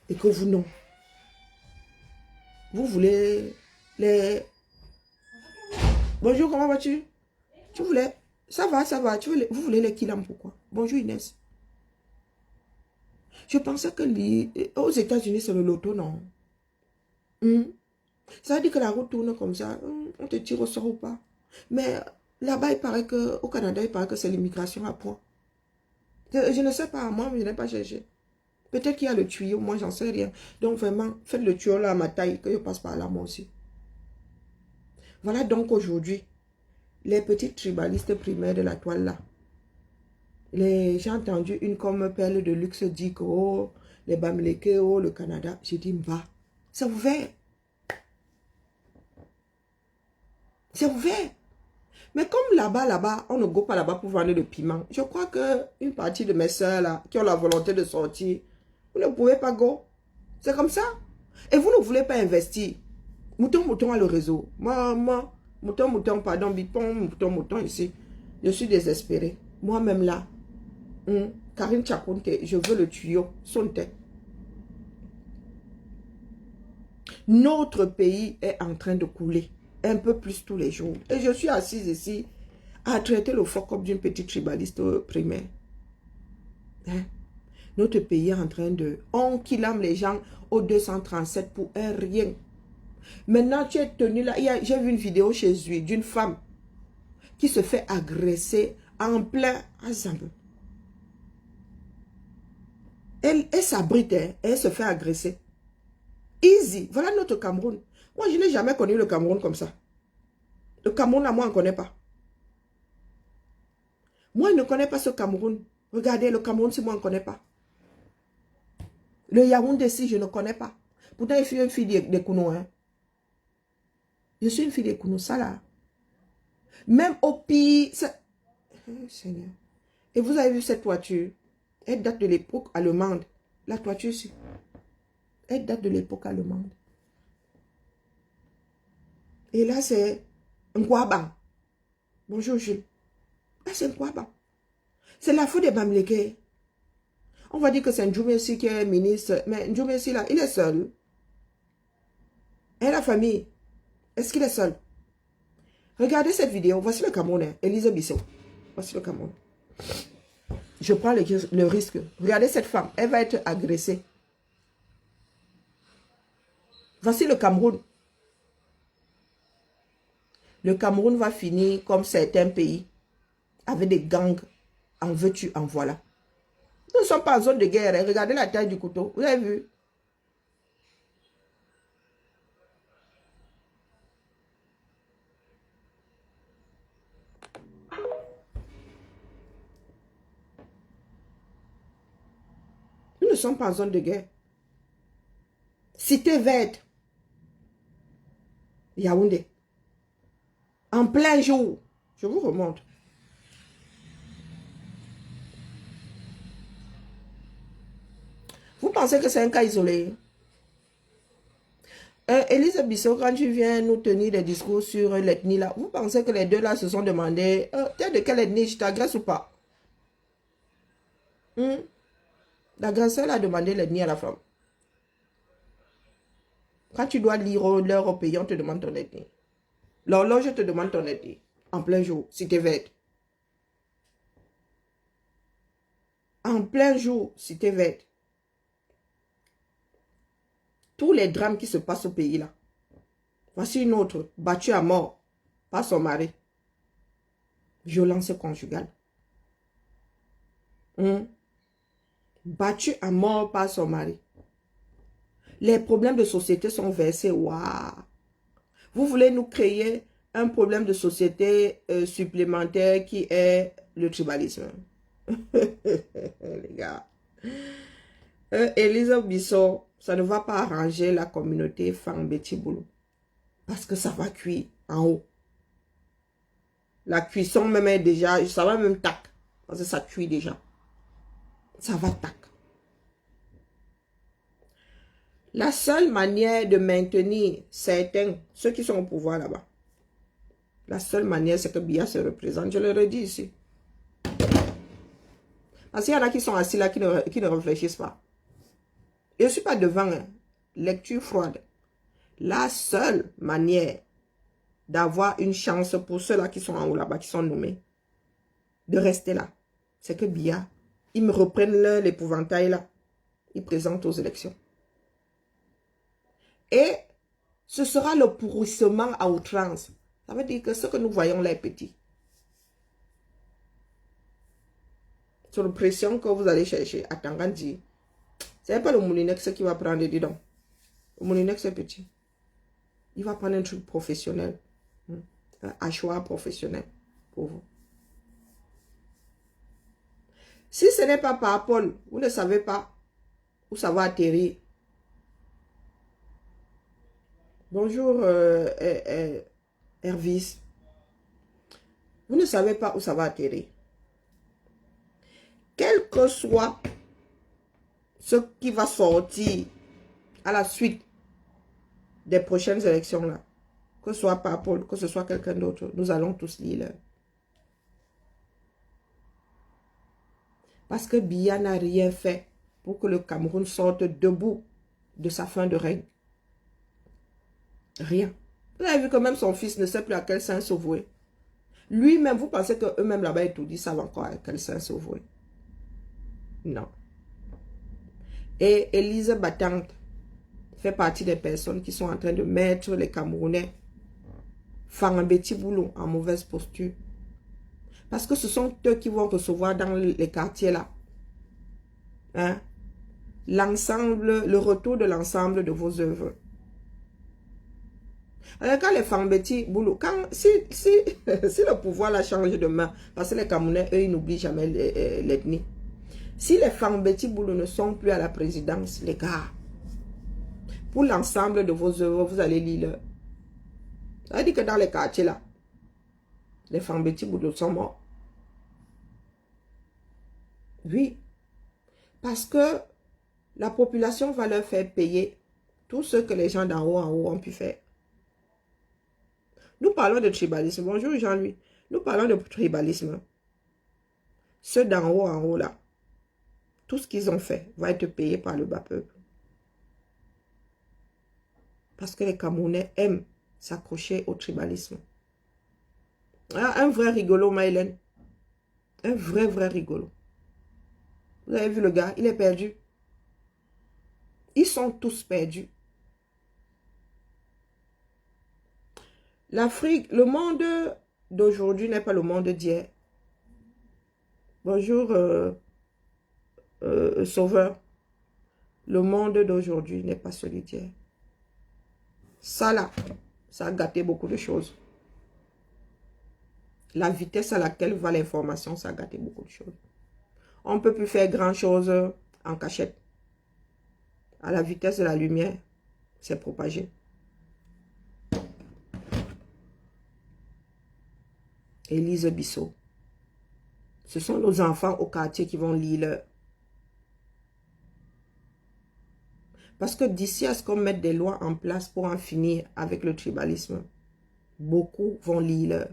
et que vous, non. Vous voulez les... Bonjour, comment vas-tu? Tu voulais... Ça va, ça va. Vous voulez les kilams, pourquoi? Bonjour Inès. Je pensais que aux États-Unis, c'est le loto, non? Ça veut dire que la route tourne comme ça. On te tire au sort ou pas. Mais là-bas, il paraît que... Au Canada, il paraît que c'est l'immigration à point. Je ne sais pas, moi, je n'ai pas cherché. Peut-être qu'il y a le tuyau, moi, j'en sais rien. Donc, vraiment, faites le tuyau là à ma taille, que je passe par là, moi aussi. Voilà donc aujourd'hui, les petites tribalistes primaires de la toile là. J'ai entendu une comme perle de luxe dire que oh, les Bamileke, oh, le Canada. J'ai dit, bah, c'est ouvert. C'est ouvert. Mais comme là-bas, on ne go pas là-bas pour vendre le piment. Je crois qu'une partie de mes soeurs là, qui ont la volonté de sortir, vous ne pouvez pas go. C'est comme ça. Et vous ne voulez pas investir. Mouton a le réseau. Mouton, pardon, bipon, mouton ici. Je suis désespéré. Moi-même là, Karine Tchakounte, je veux le tuyau. Sonte. Notre pays est en train de couler. Un peu plus tous les jours. Et je suis assise ici à traiter le fuck-up d'une petite tribaliste primaire. Hein? Notre pays est en train de... On killame les gens au 237 pour un rien. Maintenant, tu es tenu là. J'ai vu une vidéo chez lui d'une femme qui se fait agresser en plein Azambe. Elle s'abrite, hein, elle se fait agresser. Easy. Voilà notre Cameroun. Moi, je n'ai jamais connu le Cameroun comme ça. Le Cameroun, là, moi, on ne connaît pas. Moi, je ne connais pas ce Cameroun. Regardez, le Cameroun, si moi, on ne connaît pas. Le Yaoundé, si je ne connais pas. Pourtant, je suis une fille de Kounou. Hein. Je suis une fille de Kounou, ça là. Même au pire... Oh, Seigneur. Et vous avez vu cette toiture? Elle date de l'époque allemande. La toiture, ici. Elle date de l'époque allemande. Et là, c'est un Nkwaban. Bonjour, Jules. Là, c'est un Nkwaban. C'est la faute des Bamileke. On va dire que c'est Ndjoumessi qui est ministre. Mais Ndjoumessi, là, il est seul. Et la famille, est-ce qu'il est seul? Regardez cette vidéo. Voici le Cameroun. Élise Bissot. Voici le Cameroun. Je prends le risque. Regardez cette femme. Elle va être agressée. Voici le Cameroun. Le Cameroun va finir comme certains pays. Avec des gangs. En veux-tu, en voilà. Nous ne sommes pas en zone de guerre. Regardez la taille du couteau. Vous avez vu? Nous ne sommes pas en zone de guerre. Cité verte. Yaoundé. En plein jour. Je vous remonte. pensez que c'est un cas isolé? Élise Bissot, quand tu viens nous tenir des discours sur l'ethnie là, vous pensez que les deux là se sont demandé, t'es de quelle ethnie, je t'agresse ou pas? L'agresseur a demandé l'ethnie à la femme. Quand tu dois lire l'heure au pays, on te demande ton ethnie. L'horloge te demande ton ethnie. En plein jour, si t'es vête. En plein jour, si t'es vête. Tous les drames qui se passent au pays là. Voici une autre, battue à mort par son mari. Violence conjugale. Battue à mort par son mari. Les problèmes de société sont versés. Waouh! Vous voulez nous créer un problème de société supplémentaire qui est le tribalisme. Les gars. Élise Bissot, ça ne va pas arranger la communauté Fambeti Boulou. Parce que ça va cuire en haut. La cuisson même est déjà, ça va même tac. Parce que ça cuit déjà. Ça va tac. La seule manière de maintenir certains, ceux qui sont au pouvoir là-bas, la seule manière, c'est que Biya se représente. Je le redis ici. Parce qu'il y en a qui sont assis là, qui ne réfléchissent pas. Je ne suis pas devant, hein. Lecture froide. La seule manière d'avoir une chance pour ceux-là qui sont en haut là-bas, qui sont nommés, de rester là, c'est que Biya, ils me reprennent l'épouvantail là. Ils présentent aux élections. Et ce sera le pourrissement à outrance. Ça veut dire que ce que nous voyons là est petit. Sur la pression que vous allez chercher, à Tangandji, ce n'est pas le Moulinex qui va prendre, dis donc. Le Moulinex est petit. Il va prendre un truc professionnel. Un hachoir professionnel pour vous. Si ce n'est pas par Paul, vous ne savez pas où ça va atterrir. Bonjour, Hervis. Vous ne savez pas où ça va atterrir. Quel que soit ce qui va sortir à la suite des prochaines élections là, que ce soit par Paul, que ce soit quelqu'un d'autre, nous allons tous lire. Parce que Biya n'a rien fait pour que le Cameroun sorte debout de sa fin de règne. Rien. Vous avez vu que même son fils ne sait plus à quel saint se vouer. Lui-même, vous pensez qu'eux-mêmes là-bas étourdis savent encore à quel saint se vouer. Non. Et Élise Battante fait partie des personnes qui sont en train de mettre les Camerounais Fambeti Boulou en mauvaise posture. Parce que ce sont eux qui vont recevoir dans les quartiers là. Hein? L'ensemble, le retour de l'ensemble de vos œuvres. Alors, quand les Fambeti Boulou, si le pouvoir la change de main, parce que les Camerounais, eux, ils n'oublient jamais l'ethnie. Si les Fambeti Boulou ne sont plus à la présidence, les gars, pour l'ensemble de vos œuvres, vous allez lire. Ça veut dire que dans les quartiers là, les Fambeti Boulou sont morts. Oui. Parce que la population va leur faire payer tout ce que les gens d'en haut en haut ont pu faire. Nous parlons de tribalisme. Bonjour Jean-Louis. Nous parlons de tribalisme. Ceux d'en haut en haut là, tout ce qu'ils ont fait va être payé par le bas peuple. Parce que les Camerounais aiment s'accrocher au tribalisme. Ah, un vrai rigolo, Mylène. Un vrai rigolo. Vous avez vu le gars, il est perdu. Ils sont tous perdus. L'Afrique, le monde d'aujourd'hui n'est pas le monde d'hier. Bonjour, Sauveur. Le monde d'aujourd'hui n'est pas celui d'hier. Ça là, ça a gâté beaucoup de choses. La vitesse à laquelle va l'information, ça a gâté beaucoup de choses. On ne peut plus faire grand chose en cachette. À la vitesse de la lumière, c'est propagé. Élise Bissot. Ce sont nos enfants au quartier qui vont lire. Parce que d'ici à ce qu'on mette des lois en place pour en finir avec le tribalisme, beaucoup vont lire.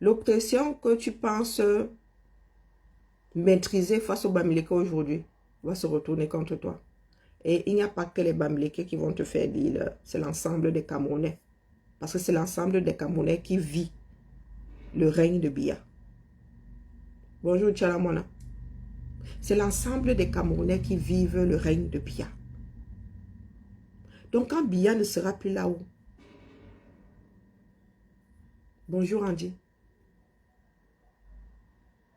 L'oppression que tu penses maîtriser face aux Bamileke aujourd'hui va se retourner contre toi. Et il n'y a pas que les Bamileke qui vont te faire lire, c'est l'ensemble des Camerounais. Parce que c'est l'ensemble des Camerounais qui vit le règne de Biya. Bonjour Tchalamona. C'est l'ensemble des Camerounais qui vivent le règne de Biya. Donc quand Biya ne sera plus là-haut. Bonjour Andy.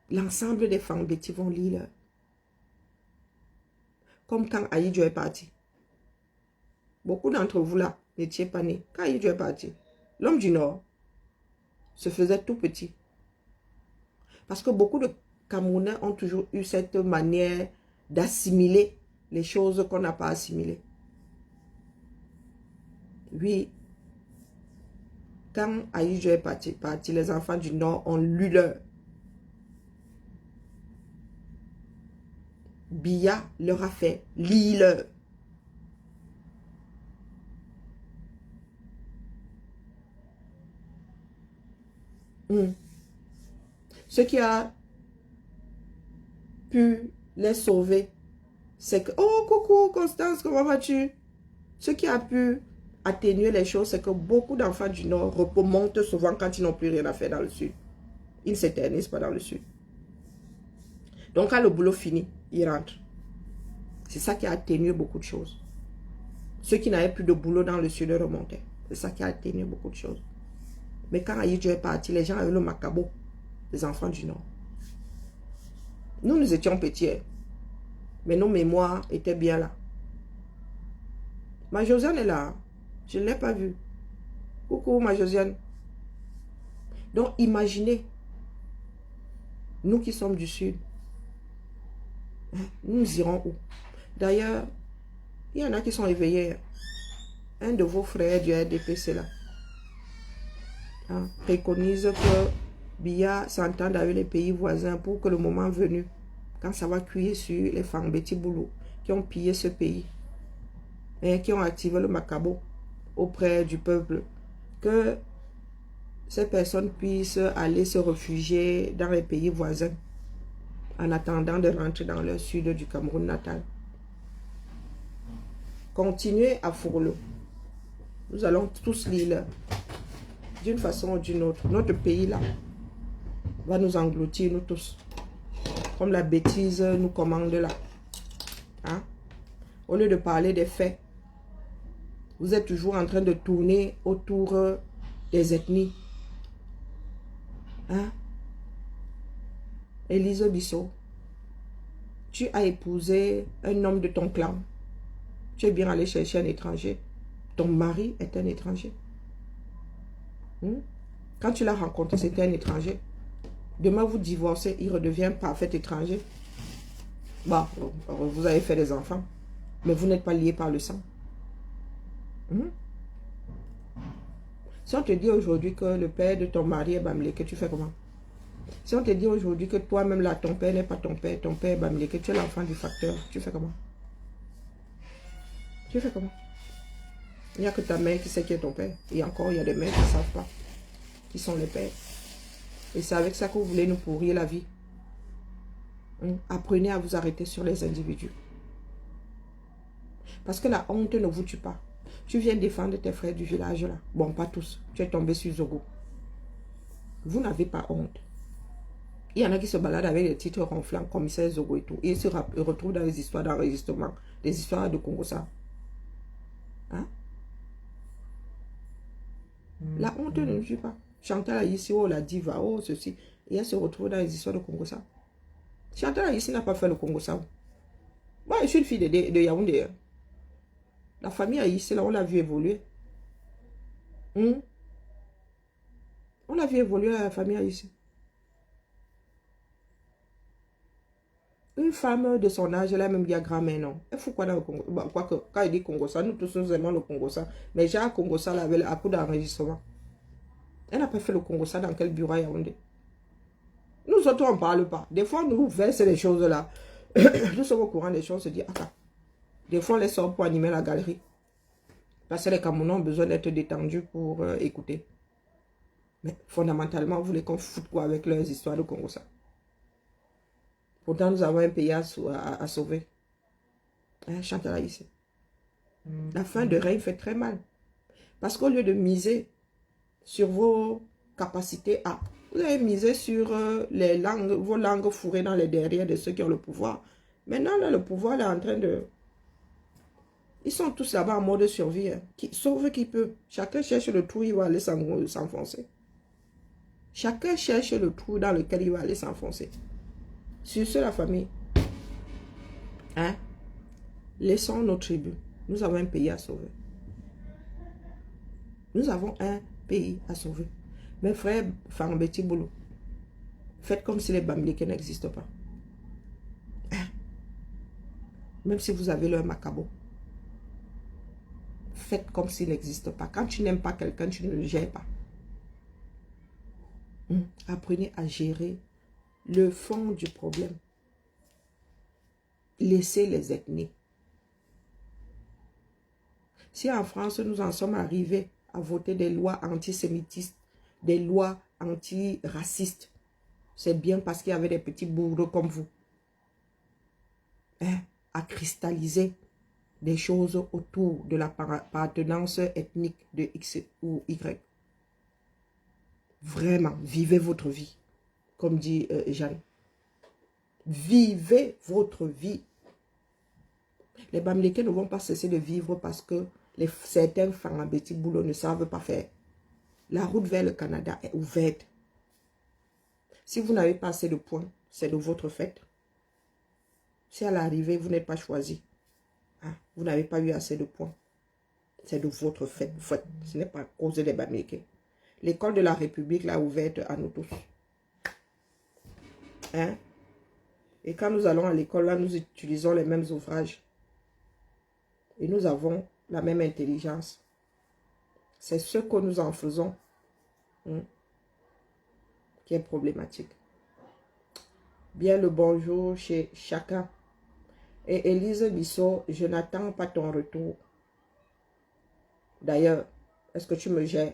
L'ensemble des Fambeti vont lire. Comme quand Aïdjo est parti. Beaucoup d'entre vous là n'étiez pas nés. Quand Aïdjo est parti, l'homme du Nord se faisait tout petit. Parce que beaucoup de Camerounais ont toujours eu cette manière d'assimiler les choses qu'on n'a pas assimilées. Oui, quand Aïdjo est parti, les enfants du Nord ont lu leur. Biya leur a fait lire. Ce qui a pu les sauver, c'est que, oh coucou Constance, comment vas-tu? Ce qui a pu atténuer les choses, c'est que beaucoup d'enfants du Nord remontent souvent quand ils n'ont plus rien à faire dans le Sud. Ils ne s'éternisent pas dans le Sud. Donc quand le boulot finit, ils rentrent. C'est ça qui a atténué beaucoup de choses. Ceux qui n'avaient plus de boulot dans le Sud remontaient. C'est ça qui a atténué beaucoup de choses. Mais quand Aïdjo est parti, les gens avaient le macabo, les enfants du Nord. Nous étions petits, mais nos mémoires étaient bien là. Ma Josiane est là. Je ne l'ai pas vue. Coucou, ma Josiane. Donc, imaginez, nous qui sommes du Sud, nous irons où? D'ailleurs, il y en a qui sont éveillés. Un de vos frères du RDP, c'est là. Préconise que Biya s'entende avec les pays voisins pour que le moment venu, quand ça va cuire sur les Fambeti Boulou qui ont pillé ce pays et qui ont activé le macabo auprès du peuple, que ces personnes puissent aller se réfugier dans les pays voisins en attendant de rentrer dans le sud du Cameroun natal. Continuez à fourler. Nous allons tous lire d'une façon ou d'une autre. Notre pays là va nous engloutir, nous tous. Comme la bêtise nous commande là. Hein? Au lieu de parler des faits, vous êtes toujours en train de tourner autour des ethnies. Hein? Élise Bissot, tu as épousé un homme de ton clan. Tu es bien allé chercher un étranger. Ton mari est un étranger. Quand tu l'as rencontré, c'était un étranger. Demain, vous divorcez, il redevient un parfait étranger. Bah, vous avez fait des enfants, mais vous n'êtes pas liés par le sang. Si on te dit aujourd'hui que le père de ton mari est Bamileke, tu fais comment? Si on te dit aujourd'hui que toi-même là, ton père n'est pas ton père est Bamileke, tu es l'enfant du facteur, tu fais comment? Tu fais comment? Il n'y a que ta mère qui sait qui est ton père. Et encore, il y a des mères qui ne savent pas qui sont les pères. Et c'est avec ça que vous voulez nous pourrir la vie. Apprenez à vous arrêter sur les individus. Parce que la honte ne vous tue pas. Tu viens défendre tes frères du village là. Bon, pas tous. Tu es tombé sur Zogo. Vous n'avez pas honte. Il y en a qui se baladent avec des titres ronflants, commissaire Zogo et tout. Et ils se retrouvent dans les histoires d'enregistrement. Les histoires de Congo-Ça. Hein? La honte ne nous tue pas. Chantal Aïssi, oh la diva, oh ceci. Et elle se retrouve dans les histoires de Congo-Ça. Chantal Aïssi n'a pas fait le Congo-Ça. Moi, je suis une fille de Yaoundé. La famille Aïssi, là, on l'a vu évoluer. On l'a vu évoluer à la famille Aïssi. Une femme de son âge, elle a même bien grand-mère, non. Elle fout quoi dans le Congo? Bah, quoi que, quand il dit Congo-Ça, nous tous nous aimons le Congo-Ça. Mais j'ai un Congo-Ça là, avec un coup d'enregistrement. Elle n'a pas fait le Congo-Ça dans quel bureau à Yaoundé? Nous autres, on ne parle pas. Des fois, on nous verse les choses là. Nous sommes au courant des choses, on se dit, ah, des fois on les sort pour animer la galerie. Parce que les Camerounais ont besoin d'être détendus pour écouter. Mais fondamentalement, vous voulez qu'on foute quoi avec leurs histoires de Congo ça? Pourtant, nous avons un pays à sauver. Hein, Chantal ici. La fin de règne fait très mal. Parce qu'au lieu de miser sur vos capacités à... Vous avez misé sur les langues, vos langues fourrées dans les derrières de ceux qui ont le pouvoir. Maintenant, là, le pouvoir est en train de... Ils sont tous là-bas en mode survie. Hein. Sauve qui peut. Chacun cherche le trou, il va aller s'enfoncer. Chacun cherche le trou dans lequel il va aller s'enfoncer. Sur ce, la famille. Hein? Laissons nos tribus. Nous avons un pays à sauver. Nous avons un pays à sauver. Mes frères, Fambeti Boulot, faites comme si les Bamileke n'existent pas. Hein? Même si vous avez leur macabo. Faites comme s'il n'existe pas. Quand tu n'aimes pas quelqu'un, tu ne le gères pas. Apprenez à gérer le fond du problème. Laissez les ethnies. Si en France, nous en sommes arrivés à voter des lois antisémitistes, des lois antiracistes, c'est bien parce qu'il y avait des petits bourreaux comme vous. Hein, à cristalliser des choses autour de l'appartenance ethnique de X ou Y. Vraiment, vivez votre vie, comme dit Jeanne. Vivez votre vie. Les Bamileke ne vont pas cesser de vivre parce que certains Fangabeti Boulot ne savent pas faire. La route vers le Canada est ouverte. Si vous n'avez pas assez de points, c'est de votre fait. Si à l'arrivée, vous n'êtes pas choisi, hein, vous n'avez pas eu assez de points, c'est de votre fait. Ce n'est pas à cause des Bamileke. L'école de la République l'a ouverte à nous tous. Hein? Et quand nous allons à l'école, là, nous utilisons les mêmes ouvrages. Et nous avons la même intelligence. C'est ce que nous en faisons qui est problématique. Bien le bonjour chez chacun. Et Élise Bissot, je n'attends pas ton retour. D'ailleurs, est-ce que tu me gères?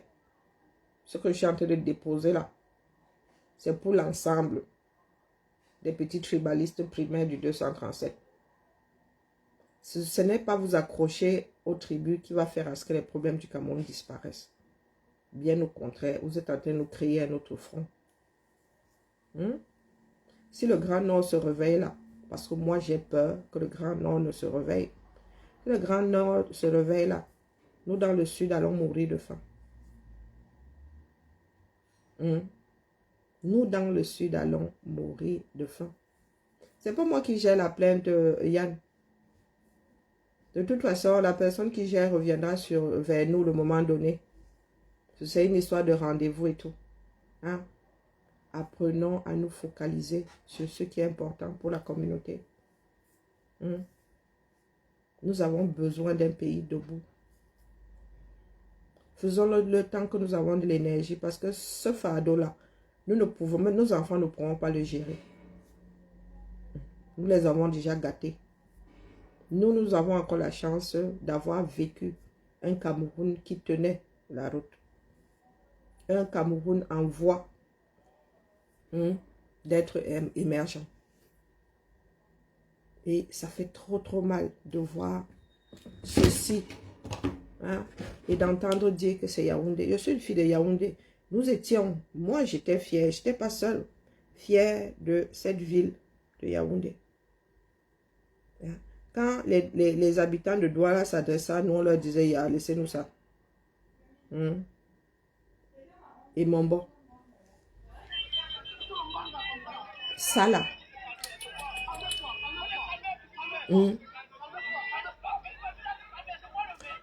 Ce que je suis en train de déposer là, c'est pour l'ensemble des petits tribalistes primaires du 237. Ce n'est pas vous accrocher aux tribus qui va faire à ce que les problèmes du Cameroun disparaissent. Bien au contraire, vous êtes en train de nous créer un autre front. Si le Grand Nord se réveille là, parce que moi j'ai peur que le Grand Nord ne se réveille. Si le Grand Nord se réveille là, nous dans le Sud allons mourir de faim. Nous dans le Sud allons mourir de faim. C'est pas moi qui gère la plainte, Yann. De toute façon, la personne qui gère reviendra vers nous le moment donné. C'est une histoire de rendez-vous et tout. Hein? Apprenons à nous focaliser sur ce qui est important pour la communauté. Nous avons besoin d'un pays debout. Faisons-le le temps que nous avons de l'énergie parce que ce fardeau-là, nous ne pouvons, même nos enfants ne pourront pas le gérer. Nous les avons déjà gâtés. Nous avons encore la chance d'avoir vécu un Cameroun qui tenait la route. Un Cameroun en voie d'être émergent. Et ça fait trop mal de voir ceci. Hein, et d'entendre dire que c'est Yaoundé. Je suis une fille de Yaoundé. Nous étions, moi j'étais fière, je n'étais pas seule, fière de cette ville de Yaoundé. Hein? Quand les habitants de Douala s'adressaient à nous, on leur disait, ya, laissez-nous ça. Et Mombo. Ça là.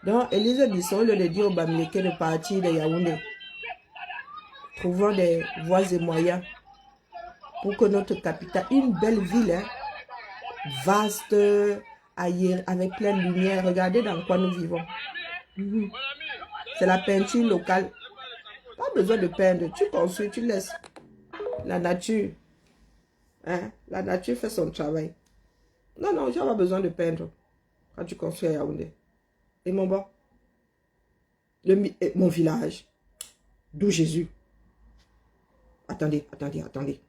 Donc, Élise Bisson le dit au Bamileke de partir de Yaoundé. Trouvons des voies et moyens pour que notre capitale, une belle ville, hein, vaste, ailleurs, avec plein de lumière. Regardez dans quoi nous vivons. C'est la peinture locale. Pas besoin de peindre. Tu construis, tu laisses la nature. Hein, la nature fait son travail. Non, non, j'ai pas besoin de peindre quand tu construis à Yaoundé. Et mon bon, mon village, d'où Jésus. Attendez, attendez, attendez.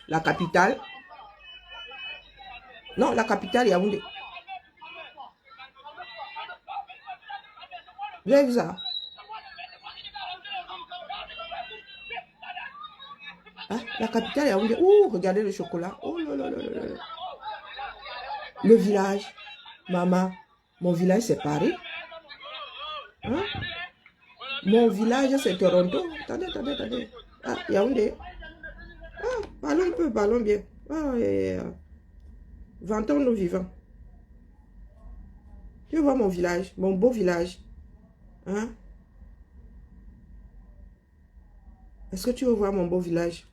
La capitale. Non, la capitale Yaoundé. Vous avez vu ça? Hein? La capitale Yaoundé. Ouh, regardez le chocolat. Oh là là là là là. Le village. Maman, mon village c'est Paris. Hein? Mon village c'est Toronto. Attendez, attendez, attendez. Ah, Yaoundé. Ah, parlons un peu, parlons bien. Ah, vantons nos vivants. Tu veux voir mon village, mon beau village? Hein? Est-ce que tu veux voir mon beau village?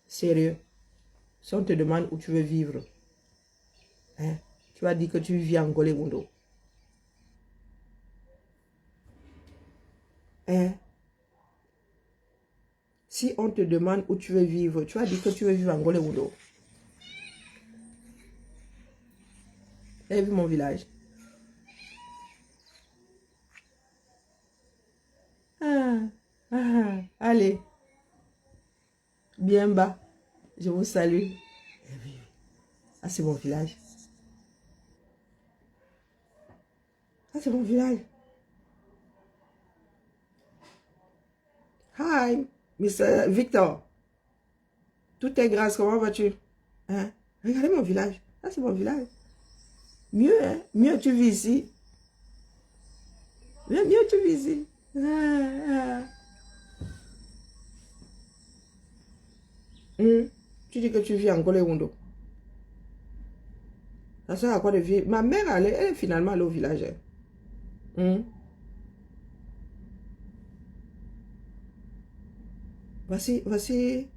Sérieux. Si on te demande où tu veux vivre, hein? Tu vas dire que tu vis en Golégundo. Hein? Si on te demande où tu veux vivre, tu vas dire que tu veux vivre en Golégundo. Tu as vu mon village? Allez. Bien bas. Je vous salue. Ah, c'est mon village. Ah, c'est mon village. Hi, Mr. Victor. Tout est grâce. Comment vas-tu? Hein? Regardez mon village. Ah, c'est mon village. Mieux, hein? Mieux tu vis ici. Mieux tu vis ici. Tu dis que tu vis en Golégundo. Ça sert à quoi de vivre? Ma mère, elle est finalement allée au village. Voici.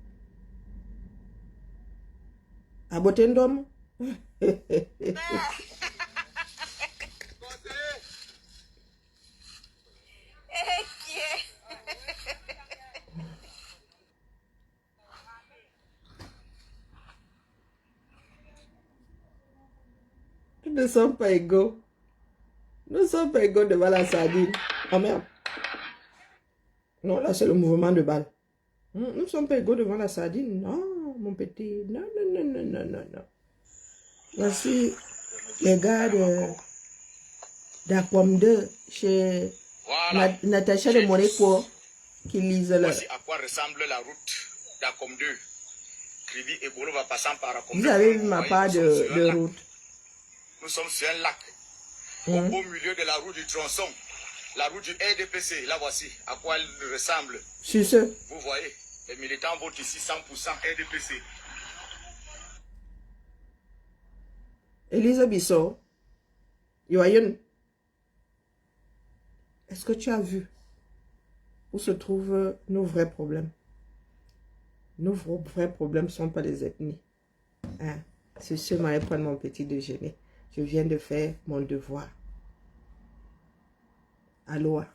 À Botendom. Nous ne sommes pas égaux. Nous ne sommes pas égaux devant la sardine. Oh merde. Non, là c'est le mouvement de balle. Nous ne sommes pas égaux devant la sardine. Non, mon petit. Non, non, non, non, non, non, non. Voici les gars d'Aquam 2 chez voilà. Natacha de Monaco qui lisent là. Voici à quoi ressemble la route d'Aquam 2. Krivi et Bolo va passant par Aquam 2. Vous avez vu ma part de route. Nous sommes sur un lac. Au beau milieu de la route du tronçon. La route du RDPC, là voici à quoi elle ressemble. Sur ce. Vous voyez, les militants votent ici 100% RDPC. Elisa Bissot, Yoayon, est-ce que tu as vu où se trouvent nos vrais problèmes? Nos vrais problèmes ne sont pas les ethnies. Hein? C'est seulement aller prendre mon petit déjeuner. Je viens de faire mon devoir. Aloha.